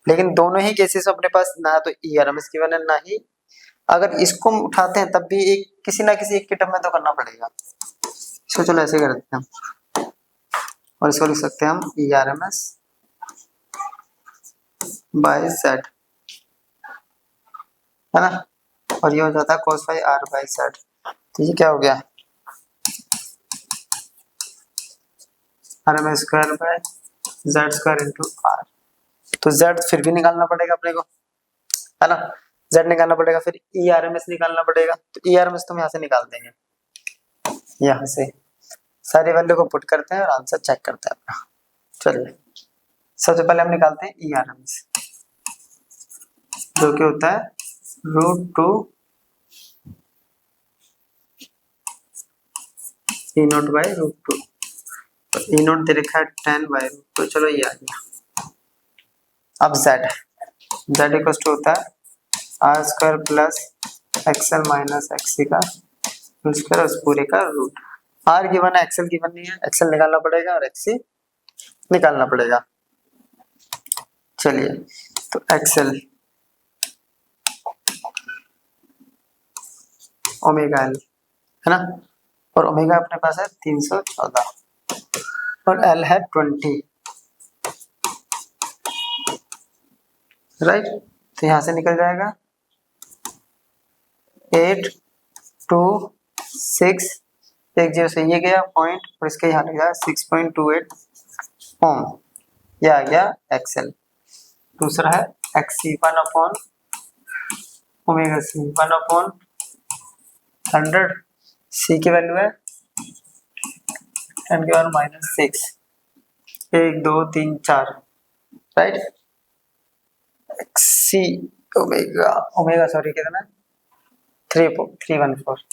लेकिन दोनों ही केसेस अपने पास ना तो E R M S given है, ना ही, अगर इसको उठाते हैं तब भी एक किसी ना किसी एक के टर्म में तो करना पड़ेगा। तो चलो ऐसे कर देते हैं, और इसको लिख सकते हैं हम E R M S by Z, है ना, और ये हो जाता है cos फाइव r बाय z। तो ये क्या हो गया, R M square by Z square into R. तो z फिर भी निकालना पड़ेगा अपने को, है ना, z निकालना पड़ेगा, फिर ई आर एम एस निकालना पड़ेगा। तो ई आर एम एस तो हम यहाँ से निकाल देंगे, यहाँ से सारी वैल्यू को पुट करते हैं और आंसर चेक करते हैं अपना। चलिए सबसे पहले हम निकालते हैं ई आर एम एस, जो कि होता है √2 ई नोट बाई √2, ई नोट दे रखा है 10 बाई √2, चलो ये आ गया। अब z इक्वल टू होता है R square plus XL minus XC का होल स्क्वायर, उस पूरे का रूट। आर गिवन है, एक्सएल गिवन नहीं है, एक्सएल निकालना पड़ेगा और एक्सी निकालना पड़ेगा। चलिए तो एक्सएल ओमेगा एल, है ना, और ओमेगा अपने पास है 314 और एल है 20, राइट। तो यहां से निकल जाएगा 8 2 6, एक जीरो से ये गया पॉइंट, और इसके यहाँ लग जाएगा 6.28 ओम, ये आ गया एक्सएल। दूसरा है XC 1 upon omega C 1 upon 100, C की वैल्यू है 10 की power -6, 1 2 3 4, right. XC omega, omega sorry कितना 314,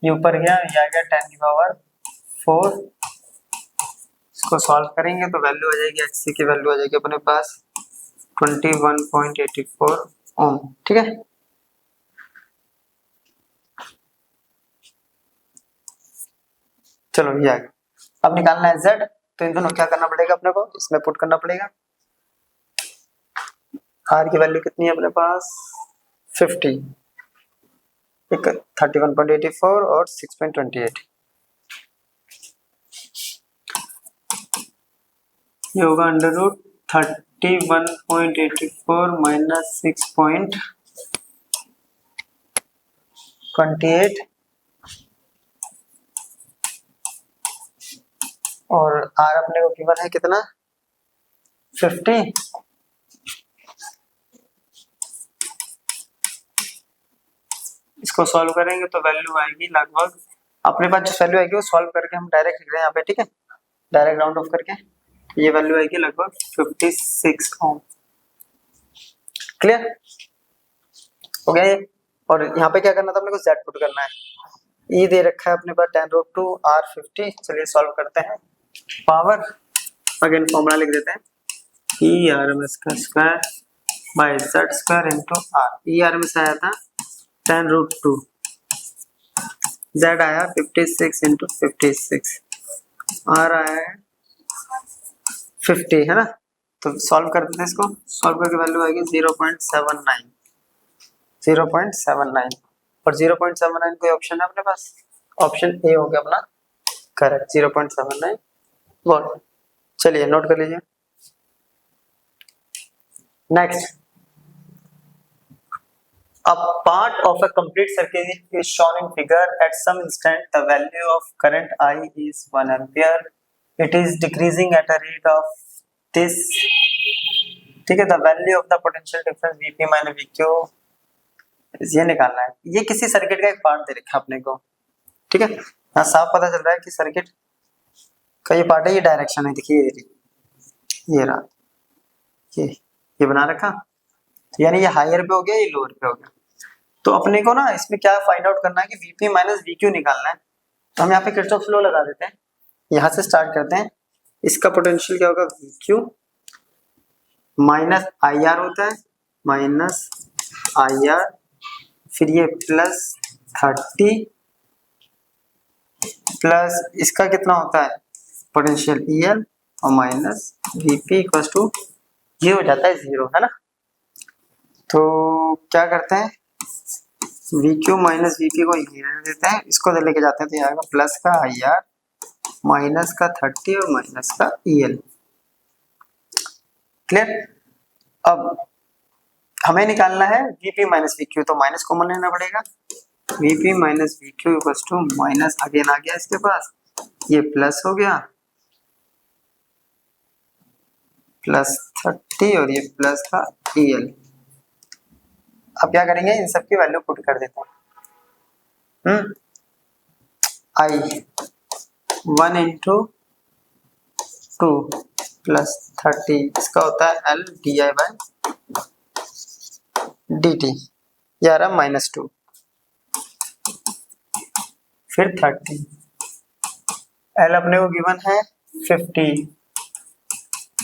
ये ऊपर गया, ये आ गया 10 की पावर 4। इसको सॉल्व करेंगे तो वैल्यू आ जाएगी, एक्सी की वैल्यू आ जाएगी अपने पास 21.84 ओम। ठीक है, चलो ये आ गया। अब निकालना है Z, तो इन दोनों क्या करना पड़ेगा अपने को, इसमें पुट करना पड़ेगा। R की वैल्यू कितनी है अपने पास 50, 31.84 और 6.28। ये होगा अंडर रूट 31.84 माइनस 6.28 और R अपने को गिवन है कितना 50। इसको सॉल्व करेंगे तो वैल्यू आएगी लगभग, अपने पास जो वैल्यू आएगी वो सॉल्व करके हम डायरेक्ट लिख रहे हैं यहाँ पे। ठीक है, डायरेक्ट राउंड ऑफ करके ये वैल्यू आएगी लगभग 56 ओम। क्लियर हो गया ये। और यहाँ पे क्या करना था अपने को, Z पुट करना है। E दे रखा है अपने पास 10√2 R50। चलिए सॉल्व करते हैं। पावर अगेन फॉर्मूला लिख देते हैं, E RMS का square by Z square into R। E RMS आया था 10√2, Z आया 56 इंटू 56, R आया है 50, है ना। तो सॉल्व कर देते हैं इसको, सॉल्व करके वैल्यू आएगी 0.79 और 0.79 कोई ऑप्शन है अपने पास, ऑप्शन ए हो गया अपना करेक्ट 0.79 वोल्ट। चलिए नोट कर लीजिए। Next, a part of a complete circuit is shown in figure. At some instant the value of current I is 1 ampere. It is decreasing at a rate of this, ठीक है। the value of the potential difference Vp minus Vq, ये निकालना है। ये किसी circuit का एक part दे रखा है अपने को, ठीक है। यहाँ साफ पता चल रहा है कि सर्किट का ये पार्ट है, ये डायरेक्शन है, देखिए ये रहा, ये बना रखा, यानी ये हायर पे हो गया, ये लोअर पे हो गया। तो अपने को ना इसमें क्या फाइंड आउट करना है कि Vp माइनस Vq निकालना है। तो हम यहाँ पे किरचॉफ लॉ लगा देते हैं, यहाँ से स्टार्ट करते हैं। इसका पोटेंशियल क्या होगा, Vq माइनस IR होता है, माइनस IR, फिर ये प्लस 30 प्लस इसका कितना होता है पोटेंशियल EL और माइनस Vp इक्वल टू ये हो जाता है 0, है ना। तो क्या करते हैं, Vq माइनस Vp को ये रहने देते हैं, इसको लेके जाते हैं तो ये आएगा प्लस का IR माइनस का 30 और माइनस का EL। क्लियर। अब हमें निकालना है Vp माइनस Vq, तो माइनस कॉमन लेना पड़ेगा। Vp minus Vq equal to minus again आ गया इसके पास, ये प्लस हो गया प्लस 30 और ये प्लस का EL। अब क्या करेंगे, इन सब की वैल्यू पुट कर देते हैं। I 1 इंटू 2 प्लस 30, इसका होता है L di बाय dt, ये आ रहा -2, फिर 30, L अपने को गिवन है 50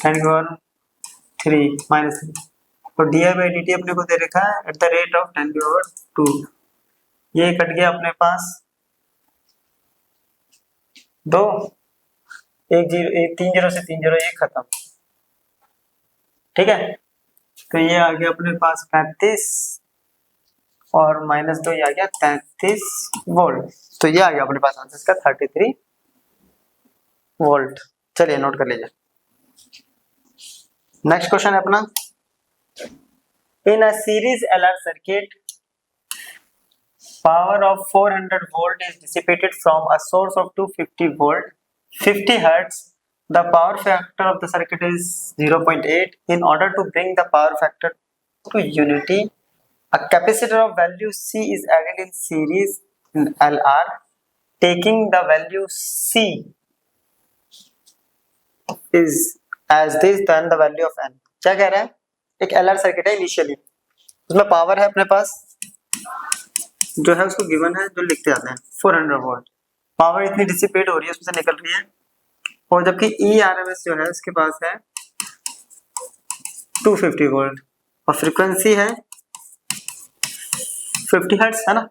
10⁻³ -3, और di बाई dt अपने को दे रखा है एट द रेट ऑफ 10⁻²। ये कट गया अपने पास 2, 3 0 से 3 0 ये खत्म, ठीक है। तो ये आ गया अपने पास 35 और -2 ये आ गया 33 वोल्ट। तो ये आ गया अपने पास आंसर इसका 33 वोल्ट। चलिए नोट कर लीजिए। नेक्स्ट क्वेश्चन है अपना, in a series LR circuit power of 400 volt is dissipated from a source of 250 volt 50 hertz. The power factor of the circuit is 0.8. In order to bring the power factor to unity, a capacitor of value C is added in series in LR, taking the value C is as this, then the value of N। क्या कह रहा है, एक LR circuit है initially, उसमें power है अपने पास जो है उसको गिवन है, जो लिखते जाते हैं 400 वोल्ट। पावर इतनी डिसिपेट हो रही है, उसमें से निकल रही है, और जबकि ERMS जो है उसके पास है 250 वोल्ट और फ्रीक्वेंसी है 50 हर्ट्ज, है ना।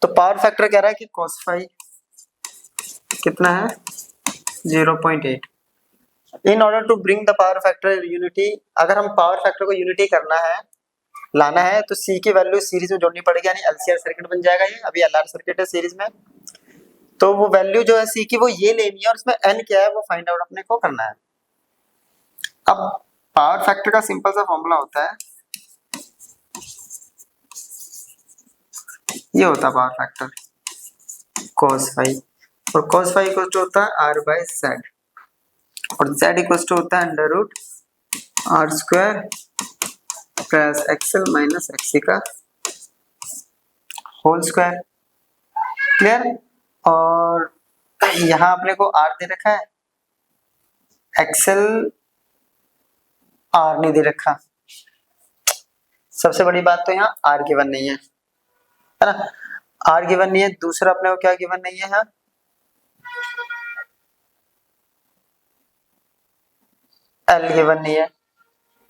तो पावर फैक्टर कह रहा है कि cos फाई कितना है 0.8। In order to bring the power factor unity, अगर हम पावर फैक्टर को यूनिटी करना है, लाना है, तो सी की वैल्यू सीरीज में जोड़नी पड़ेगी, यानी LCR सर्किट बन जाएगा ये। अभी LR सर्किट है सीरीज में, तो वो वैल्यू जो है सी की वो ये लेनी है और उसमें n क्या है वो फाइंड आउट अपने को करना है। अब पावर फैक्टर का सिंपल सा फॉर्मूला होता है, ये होता है पावर फैक्टर cos फाई, और cos फाई इक्वल टू होता है R/Z, और Z इक्वल टू होता है √R² plus XL minus XC का होल स्क्वायर। क्लियर। और यहाँ अपने को R दे रखा है, XL R नहीं दे रखा। सबसे बड़ी बात तो यहाँ R गिवन नहीं है ना, R गिवन नहीं है। दूसरा अपने को क्या गिवन नहीं है, यहाँ L गिवन नहीं है,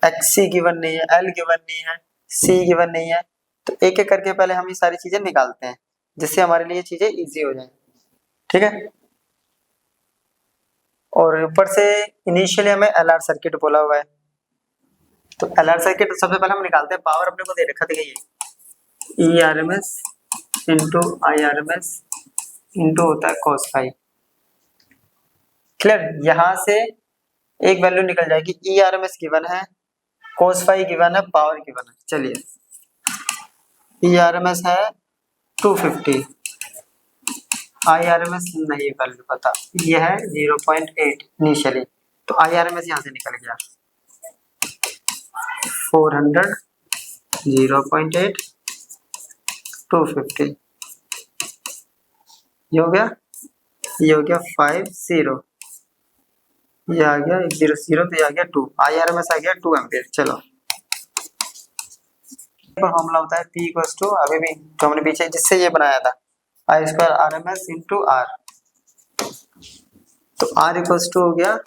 XC गिवन नहीं है, L गिवन नहीं है, C गिवन नहीं है। तो एक एक करके पहले हम ये सारी चीजें निकालते हैं, जिससे हमारे लिए चीजें इजी हो जाए। ठीक है। और ऊपर से इनिशियली हमें LR सर्किट बोला हुआ है, तो LR सर्किट सबसे पहले हम निकालते हैं। पावर अपने को दे रखा था, ये ERMS इंटू IRMS इंटू होता है cos फाई। क्लियर। यहाँ से एक वैल्यू निकल जाएगी, ERMS गिवन है, cos फाई गिवन है, पावर गिवन है। चलिए, ERMS है 250, IRMS नहीं वैल्यू पता, ये है 0.8 इनिशियली, तो IRMS यहाँ से निकल गया 400, 0.8, 250, ये हो गया, ये हो गया 50, ये आ गया 100, तो ये आ गया 2, IRMS आ गया 2 एम्पियर। चलो, फॉर्मूला होता है P इक्वल्स टू, अभी भी तो हमने पीछे जिससे ये बनाया था, I² RMS इंटू R, तो R इक्वल्स टू हो गया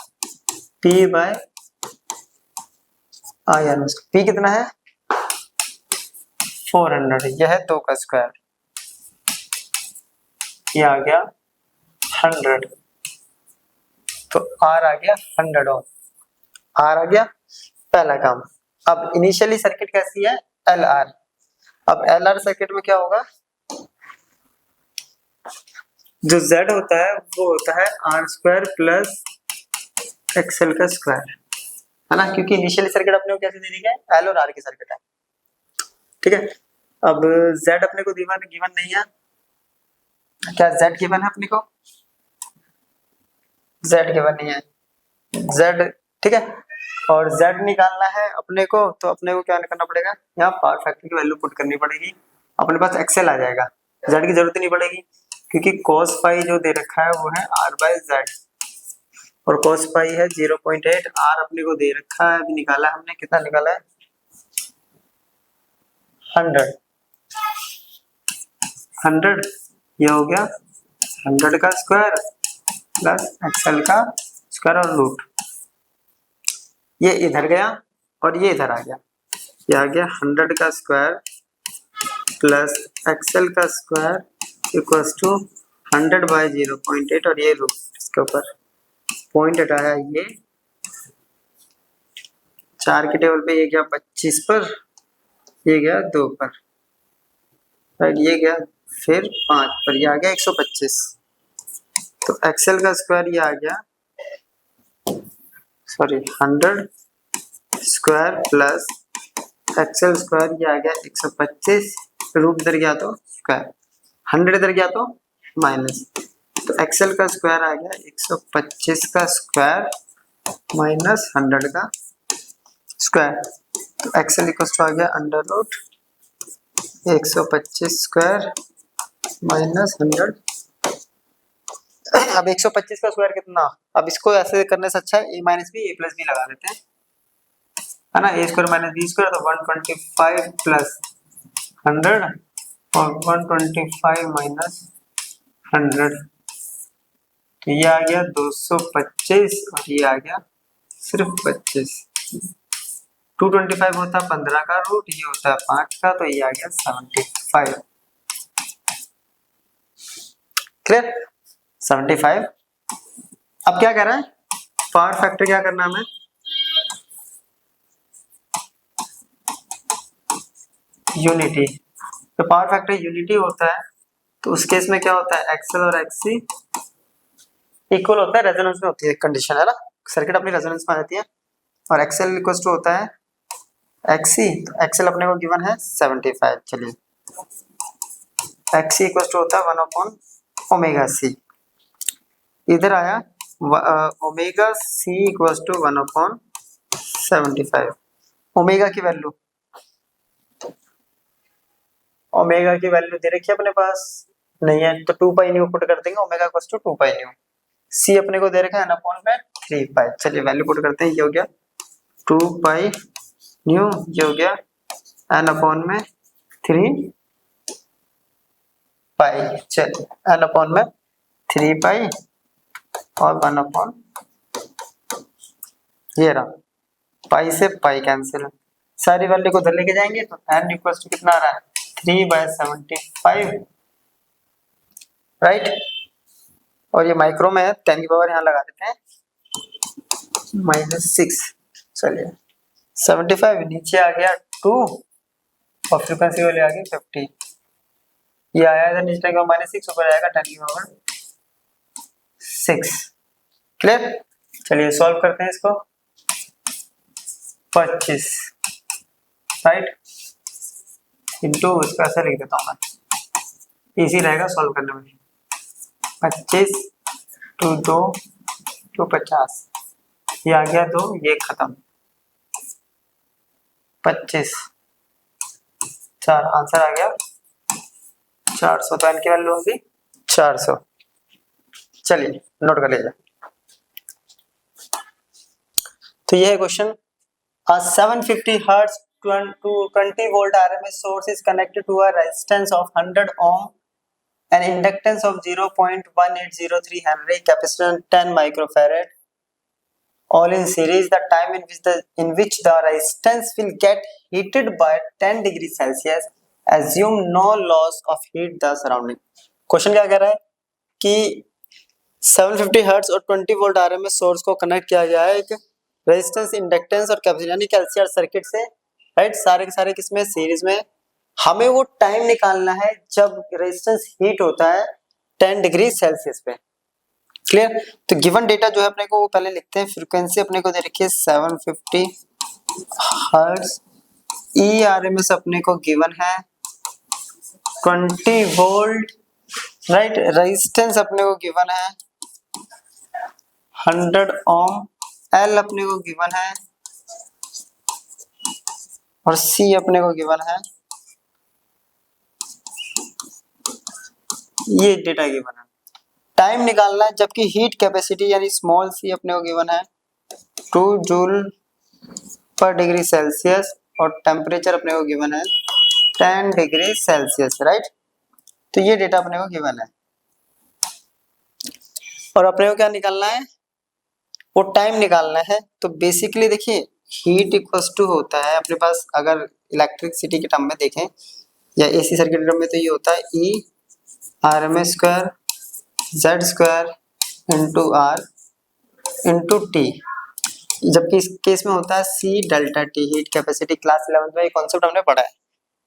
P बाय IRMS। P कितना है 400, यह है 2 का स्क्वायर, ये आ गया 100, तो R आ गया 100 ओम, R आ गया पहला काम। अब इनिशियली सर्किट कैसी है LR, अब LR सर्किट में क्या होगा, जो Z होता है वो होता है R² प्लस XL का स्क्वायर, है ना, क्योंकि इनिशियली सर्किट अपने को कैसे दे दी है, L और R की सर्किट है। ठीक है। अब Z अपने को गिवन नहीं है, क्या Z गिवन है अपने को, Z गिवन नहीं है, Z ठीक है। और Z निकालना है अपने को, तो अपने को क्या करना पड़ेगा, यहाँ पावर फैक्टर की वैल्यू पुट करनी पड़ेगी, अपने पास XL आ जाएगा, Z की जरूरत नहीं पड़ेगी, क्योंकि cos फाई जो दे रखा है वो है R/Z, और cos फाई है 0.8, R अपने को दे रखा है, अभी निकाला हमने, कितना निकाला है 100, ये हो गया 100 का स्क्वायर प्लस XL का स्क्वायर और रूट, ये इधर गया और ये इधर आ गया, ये आ गया 100 का स्क्वायर प्लस XL का स्क्वायर इक्वल्स टू 100 बाय 0.8, और ये रूट, इसके ऊपर पॉइंट हटाया, ये 4 के टेबल पे ये गया 25 पर, ये गया 2 पर, राइट, ये गया फिर 5 पर, ये आ गया 125, तो XL का स्क्वायर ये आ गया, sorry 100 square plus XL square, ये आ गया 125, रूट इधर गया तो स्क्वायर, 100 इधर गया तो माइनस, तो XL का स्क्वायर आ गया 125 का स्क्वायर माइनस 100 का स्क्वायर, तो XL इक्वल टू आ गया √125 स्क्वायर माइनस 100। अब 125 का स्क्वायर कितना, अब इसको ऐसे करने से अच्छा है a minus B, a plus B लगा लेते हैं, है ना, a² माइनस बी स्क्वायर, तो 125 प्लस 100 और 125 माइनस 100, तो ये आ गया 225 और ये आ गया सिर्फ 25। 225 होता है 15 का रूट, ये होता है 5 का, तो ये आ गया 75। क्लियर? 75। अब क्या कह रहा है, पावर फैक्टर क्या करना है हमें, यूनिटी। तो पावर फैक्टर यूनिटी होता है, तो उस केस में क्या होता है, एक्सएल और एक्ससी इक्वल होता है, रेजोनेंस में होती है कंडीशन, है ना, सर्किट अपनी रेजोनेंस में रहती है। और एक्सएल इक्वल टू होता है एक्ससी, तो एक्सएल अपने को गिवन है 75। चलिए, एक्ससी इक्वल टू होता है 1/ओमेगा सी, इधर आया omega C equal to 1/75। Omega की वैल्यू, ओमेगा की वैल्यू दे रखी है अपने पास, नहीं है तो 2 पाई न्यू पुट कर देंगे, omega equal to 2 pi nu. C अपने को दे रखा है n अपॉन में 3 पाई, चलिए वैल्यू पुट करते हैं, ये हो गया 2 पाई न्यू, ये हो गया n अपॉन में 3 पाई, चलिए n अपॉन में 3 पाई और 1 अपॉन, ये रहा, पाई से पाई कैंसिल, सारी वैल्यू को उधर लेके जाएंगे तो n इक्वल टू कितना आ रहा है, 3/75, राइट। और ये माइक्रो में है, 10 की पावर यहाँ लगा देते हैं -6, चलिए 75 नीचे आ गया 2 और फ्रीक्वेंसी वाले आ गई 50, ये आया था नीचे का -6, ऊपर आएगा 10 की पावर 6। क्लियर? चलिए सॉल्व करते हैं इसको, 25 राइट इंटू, इसका ऐसा लिख देता हूँ मैं, इजी रहेगा सॉल्व करने में। 25 टू 2 टू 50, ये आ गया 2, ये खत्म, 25 4, आंसर आ गया 400, तो n की वैल्यू होगी 400। चलिए नोट कर लीजिए। तो ये है question, a 750 hertz to 20 volt RMS source is connected to a resistance of 100 ohm and inductance of 0.1803 Henry, capacitance 10 microfarad, all in series. The time in which the resistance will get heated by 10 degrees Celsius. Assume no loss of heat the surrounding. Question क्या कह रहा है कि 750 hertz और 20 volt RMS source को connect किया गया है एक रेजिस्टेंस, इंडक्टेंस और कैपेसिटेंस यानी कैलसीआर सर्किट से, राइट, सारे के सारे किसमें, सीरीज में। हमें वो टाइम निकालना है जब रेजिस्टेंस हीट होता है 10 डिग्री सेल्सियस पे। क्लियर? तो गिवन डेटा जो है अपने को वो पहले लिखते हैं, फ्रीक्वेंसी अपने को दे रखी है 750 हर्ट्ज, ई आरएमएस अपने को गिवन है 20 वोल्ट, राइट, रेजिस्टेंस अपने को गिवन है 100 ओम, एल अपने को गिवन है और सी अपने को गिवन है, ये डेटा गिवन है। टाइम निकालना है, जबकि हीट कैपेसिटी यानी स्मॉल सी अपने को गिवन है 2 जूल पर डिग्री सेल्सियस और टेम्परेचर अपने को गिवन है 10 डिग्री सेल्सियस, राइट। तो ये डेटा अपने को गिवन है और अपने को क्या निकालना है, वो टाइम निकालना है। तो बेसिकली देखिए, हीट इक्वल्स टू होता है अपने पास, अगर इलेक्ट्रिसिटी के टर्म में देखें या एसी सर्किट टर्म में, तो ये होता है E RMS square Z square into R into T, जबकि इस केस में होता है C delta T, heat capacity. Class 11 में ये कॉन्सेप्ट हमने पढ़ा है।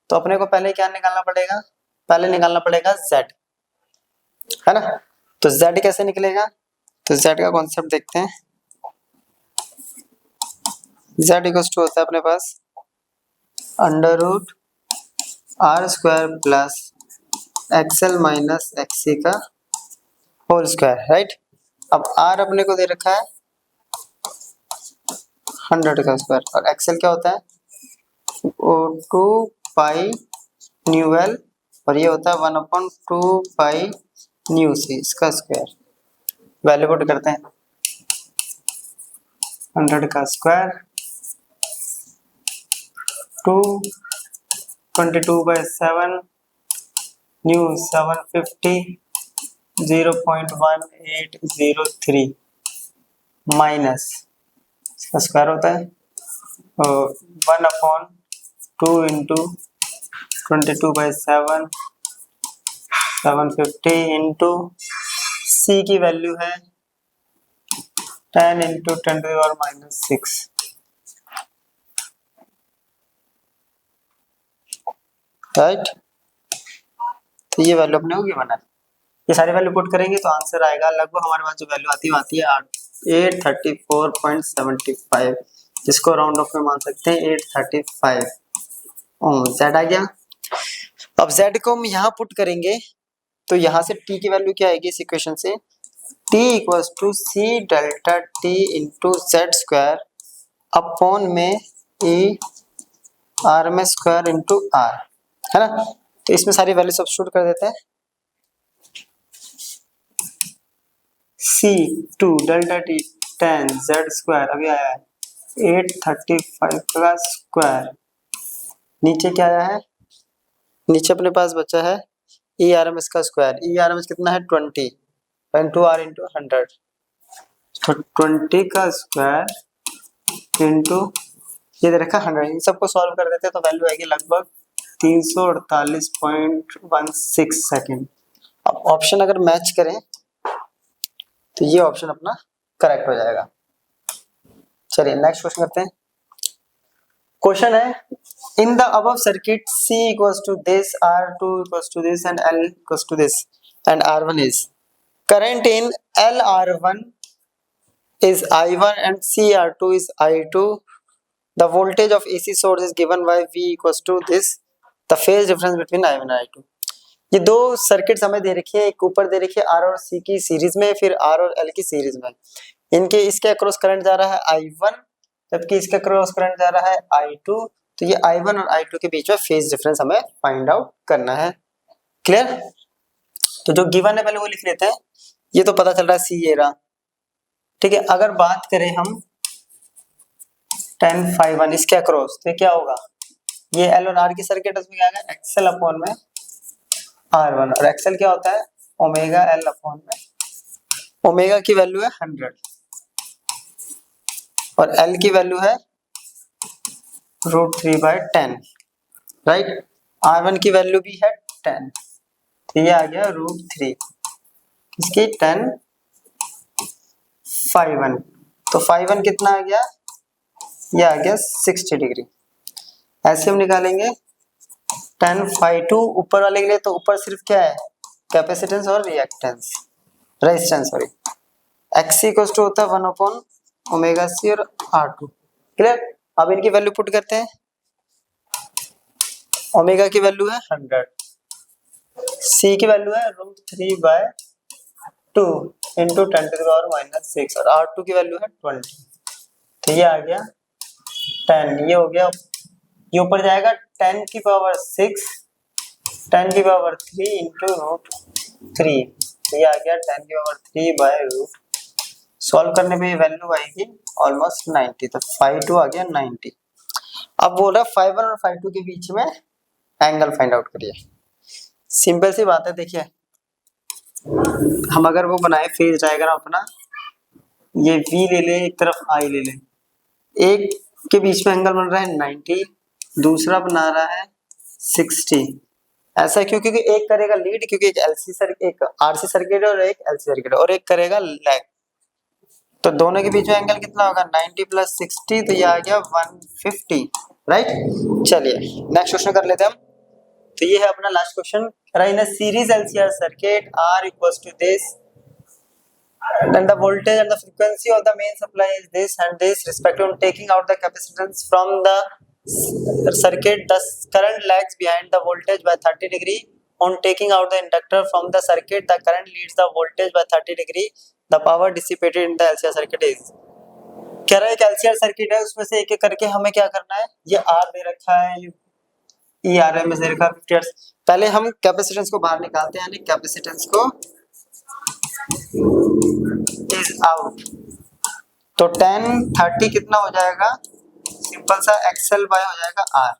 तो अपने को पहले क्या निकालना पड़ेगा, पहले निकालना पड़ेगा जेड, है ना। तो जेड कैसे निकलेगा, तो जेड का कॉन्सेप्ट देखते हैं। जेड इक्वल टू होता है अपने पास under root R square plus XL minus XC का होल स्क्वायर, राइट। अब आर अपने को दे रखा है 100 का स्क्वायर और एक्सएल क्या होता है 2 पाई न्यू एल और ये होता है 1/2 पाई न्यू सी इसका स्क्वायर। वैल्यू पुट करते हैं, 100 का स्क्वायर 2 22/7 न्यू 750 0.1803 माइनस, इसका स्क्वायर होता है 1/2 इंटू 22/7 750 इंटू सी की वैल्यू है 10 इंटू 10⁻⁻6 राइट। तो ये वैल्यू अपने होगी बना, ये सारी वैल्यू पुट करेंगे तो आंसर आएगा लगभग हमारे पास जो वैल्यू आती है 834.75, जिसको राउंड ऑफ में मान सकते हैं 835 ओम। जेड आ गया। अब जेड को हम यहाँ पुट करेंगे तो यहाँ से टी की वैल्यू क्या आएगी इस इक्वेशन से, t equals to C delta T into Z square upon में E R M square into R, है ना। तो इसमें सारी वैल्यू सब्स्टिट्यूट कर देते हैं। C2 delta T 10 Z square अभी आया है 835 का स्क्वायर, नीचे क्या आया है, नीचे अपने पास बचा है ई आर एम एस का square, E R M S कितना है 20 2 आर इंटू 100, तो 20 का स्क्वायर इंटू ये दे रखा 100, इन सबको सॉल्व कर देते हैं तो वैल्यू आएगी लगभग 348.16 सेकेंड। अब ऑप्शन अगर मैच करें तो ये ऑप्शन अपना करेक्ट हो जाएगा। चलिए नेक्स्ट क्वेश्चन करते हैं। क्वेश्चन है in the above circuit C equals to this, R2 equals to this and L equals to this and R1 is current in LR1 is I1 and CR2 is I2. The voltage of AC source is given by V equals to this. The phase difference between I1 and I2. ये दो circuits हमें दे रखी है, एक ऊपर दे रखी है R और C की सीरीज में, फिर R और L की सीरीज में। इनके इसके अक्रॉस करंट जा रहा है I1 जबकि इसके अक्रॉस करंट जा रहा है I2। तो ये I1 और I2 के बीच में फेज डिफरेंस हमें फाइंड आउट करना है। क्लियर। तो जो गिवन है पहले वो लिख लेते हैं। ये तो पता चल रहा है C ये रहा, ठीक है। अगर बात करें हम 10∅1 इसके अक्रॉस तो क्या होगा, ये L और R की सर्किट उसमें क्या आएगा XL अपॉन में R1, और XL क्या होता है ओमेगा L अपॉन में, ओमेगा की वैल्यू है 100 और L की वैल्यू है √3/10, राइट। R1 की वैल्यू भी है 10, तो ये आ गया √3 इसकी 10∅1, तो ∅1 कितना आ गया, ये आ गया 60 डिग्री। ऐसे हम निकालेंगे 10∅2 ऊपर वाले के लिए, तो ऊपर सिर्फ क्या है कैपेसिटेंस और reactance resistance sorry, XC equals to होता है 1/ω/C और R2। क्लियर। अब इनकी वैल्यू पुट करते हैं। ओमेगा की वैल्यू है 100, C की वैल्यू है √3/2 इंटू 10⁻⁻6 और R2 की वैल्यू है 20, तो ये आ गया 10, ये हो गया, ये ऊपर जाएगा 10⁻6 10⁻3 इंटू √3, तो ये आ गया 10⁻3/√। सॉल्व करने पे ये वैल्यू आएगी ऑलमोस्ट 90, तो ∅2 आ गया 90। अब बोल रहा है ∅1 और ∅2 के बीच में एंगल फाइंड आउट करिए। सिंपल सी बात है, देखिए हम अगर वो बनाए फेज डायग्राम अपना, ये V ले ले एक तरफ I ले ले, एक के बीच में एंगल बन रहा है 90, दूसरा बना रहा है 60। ऐसा क्यों, क्योंकि एक करेगा लीड, क्योंकि एक RC सर्किट है और एक LC सर्किट है, और एक करेगा लैग, तो दोनों के बीच में एंगल कितना होगा 90 + 60, तो ये आ गया 150, राइट। चलिए नेक्स्ट क्वेश्चन कर लेते हैं हम। तो ये है अपना last question. In a series LCR circuit R equals to this then the voltage and the frequency of the main supply is this and this respectively. Taking out the capacitance from the circuit, the current lags behind the voltage by 30 degree. On taking out the inductor from the circuit, the current leads the voltage by 30 degree. The power dissipated in the LCR circuit is, कह रहा है एक LCR circuit है, उसमें से एक एक करके हमें क्या करना है, ये R दे रखा है, ये RMS दे रखा है 50 हर्ट्ज। पहले हम कैपेसिटेंस को बाहर निकालते हैं, यानी कैपेसिटेंस को इज आउट, तो 10 30 कितना हो जाएगा, सिंपल सा XL बाय हो जाएगा R,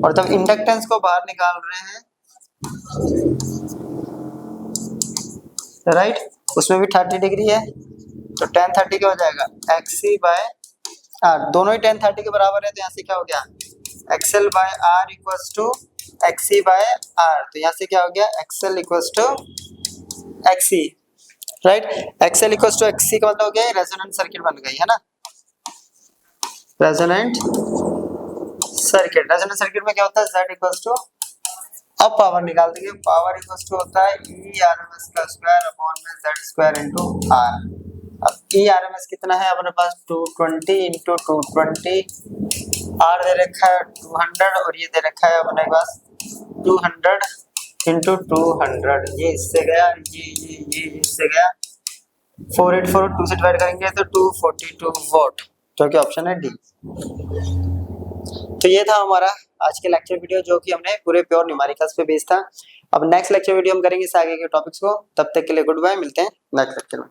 और जब इंडक्टेंस को बाहर निकाल रहे हैं राइट, उसमें भी 30 डिग्री है, तो tan 30 क्या हो जाएगा, XC बाय आर, दोनों ही tan 30 के बराबर है, तो यहाँ से क्या हो गया, XL by R equals to XC by R, तो यहाँ से क्या हो गया, XL equals to XC, right. XL equals to XC का मतलब हो गया रेजोनेंट सर्किट बन गई है ना, रेजोनेंट सर्किट। रेजोनेंट सर्किट में क्या होता है, Z इक्वल्स टू, अब पावर निकाल देंगे, पावर इक्वल्स टू होता है E RMS का स्क्वायर अपॉन में Z स्क्वायर इनटू R। अब E RMS कितना है अपने पास, 220 इंटू 220, R दे रखा है 200 और ये दे रखा है अपने पास 200 इंटू 200, ये इससे गया, ये इससे गया, 484 2 से डिवाइड करेंगे तो 242 वोल्ट, जो कि ऑप्शन है डी। तो ये था हमारा आज के लेक्चर वीडियो, जो कि हमने पूरे प्योर न्यूमेरिकल्स पे बेस्ड था। अब नेक्स्ट लेक्चर वीडियो हम करेंगे इस आगे के टॉपिक्स को, तब तक के लिए गुड बाय, मिलते हैं नेक्स्ट लेक्चर में।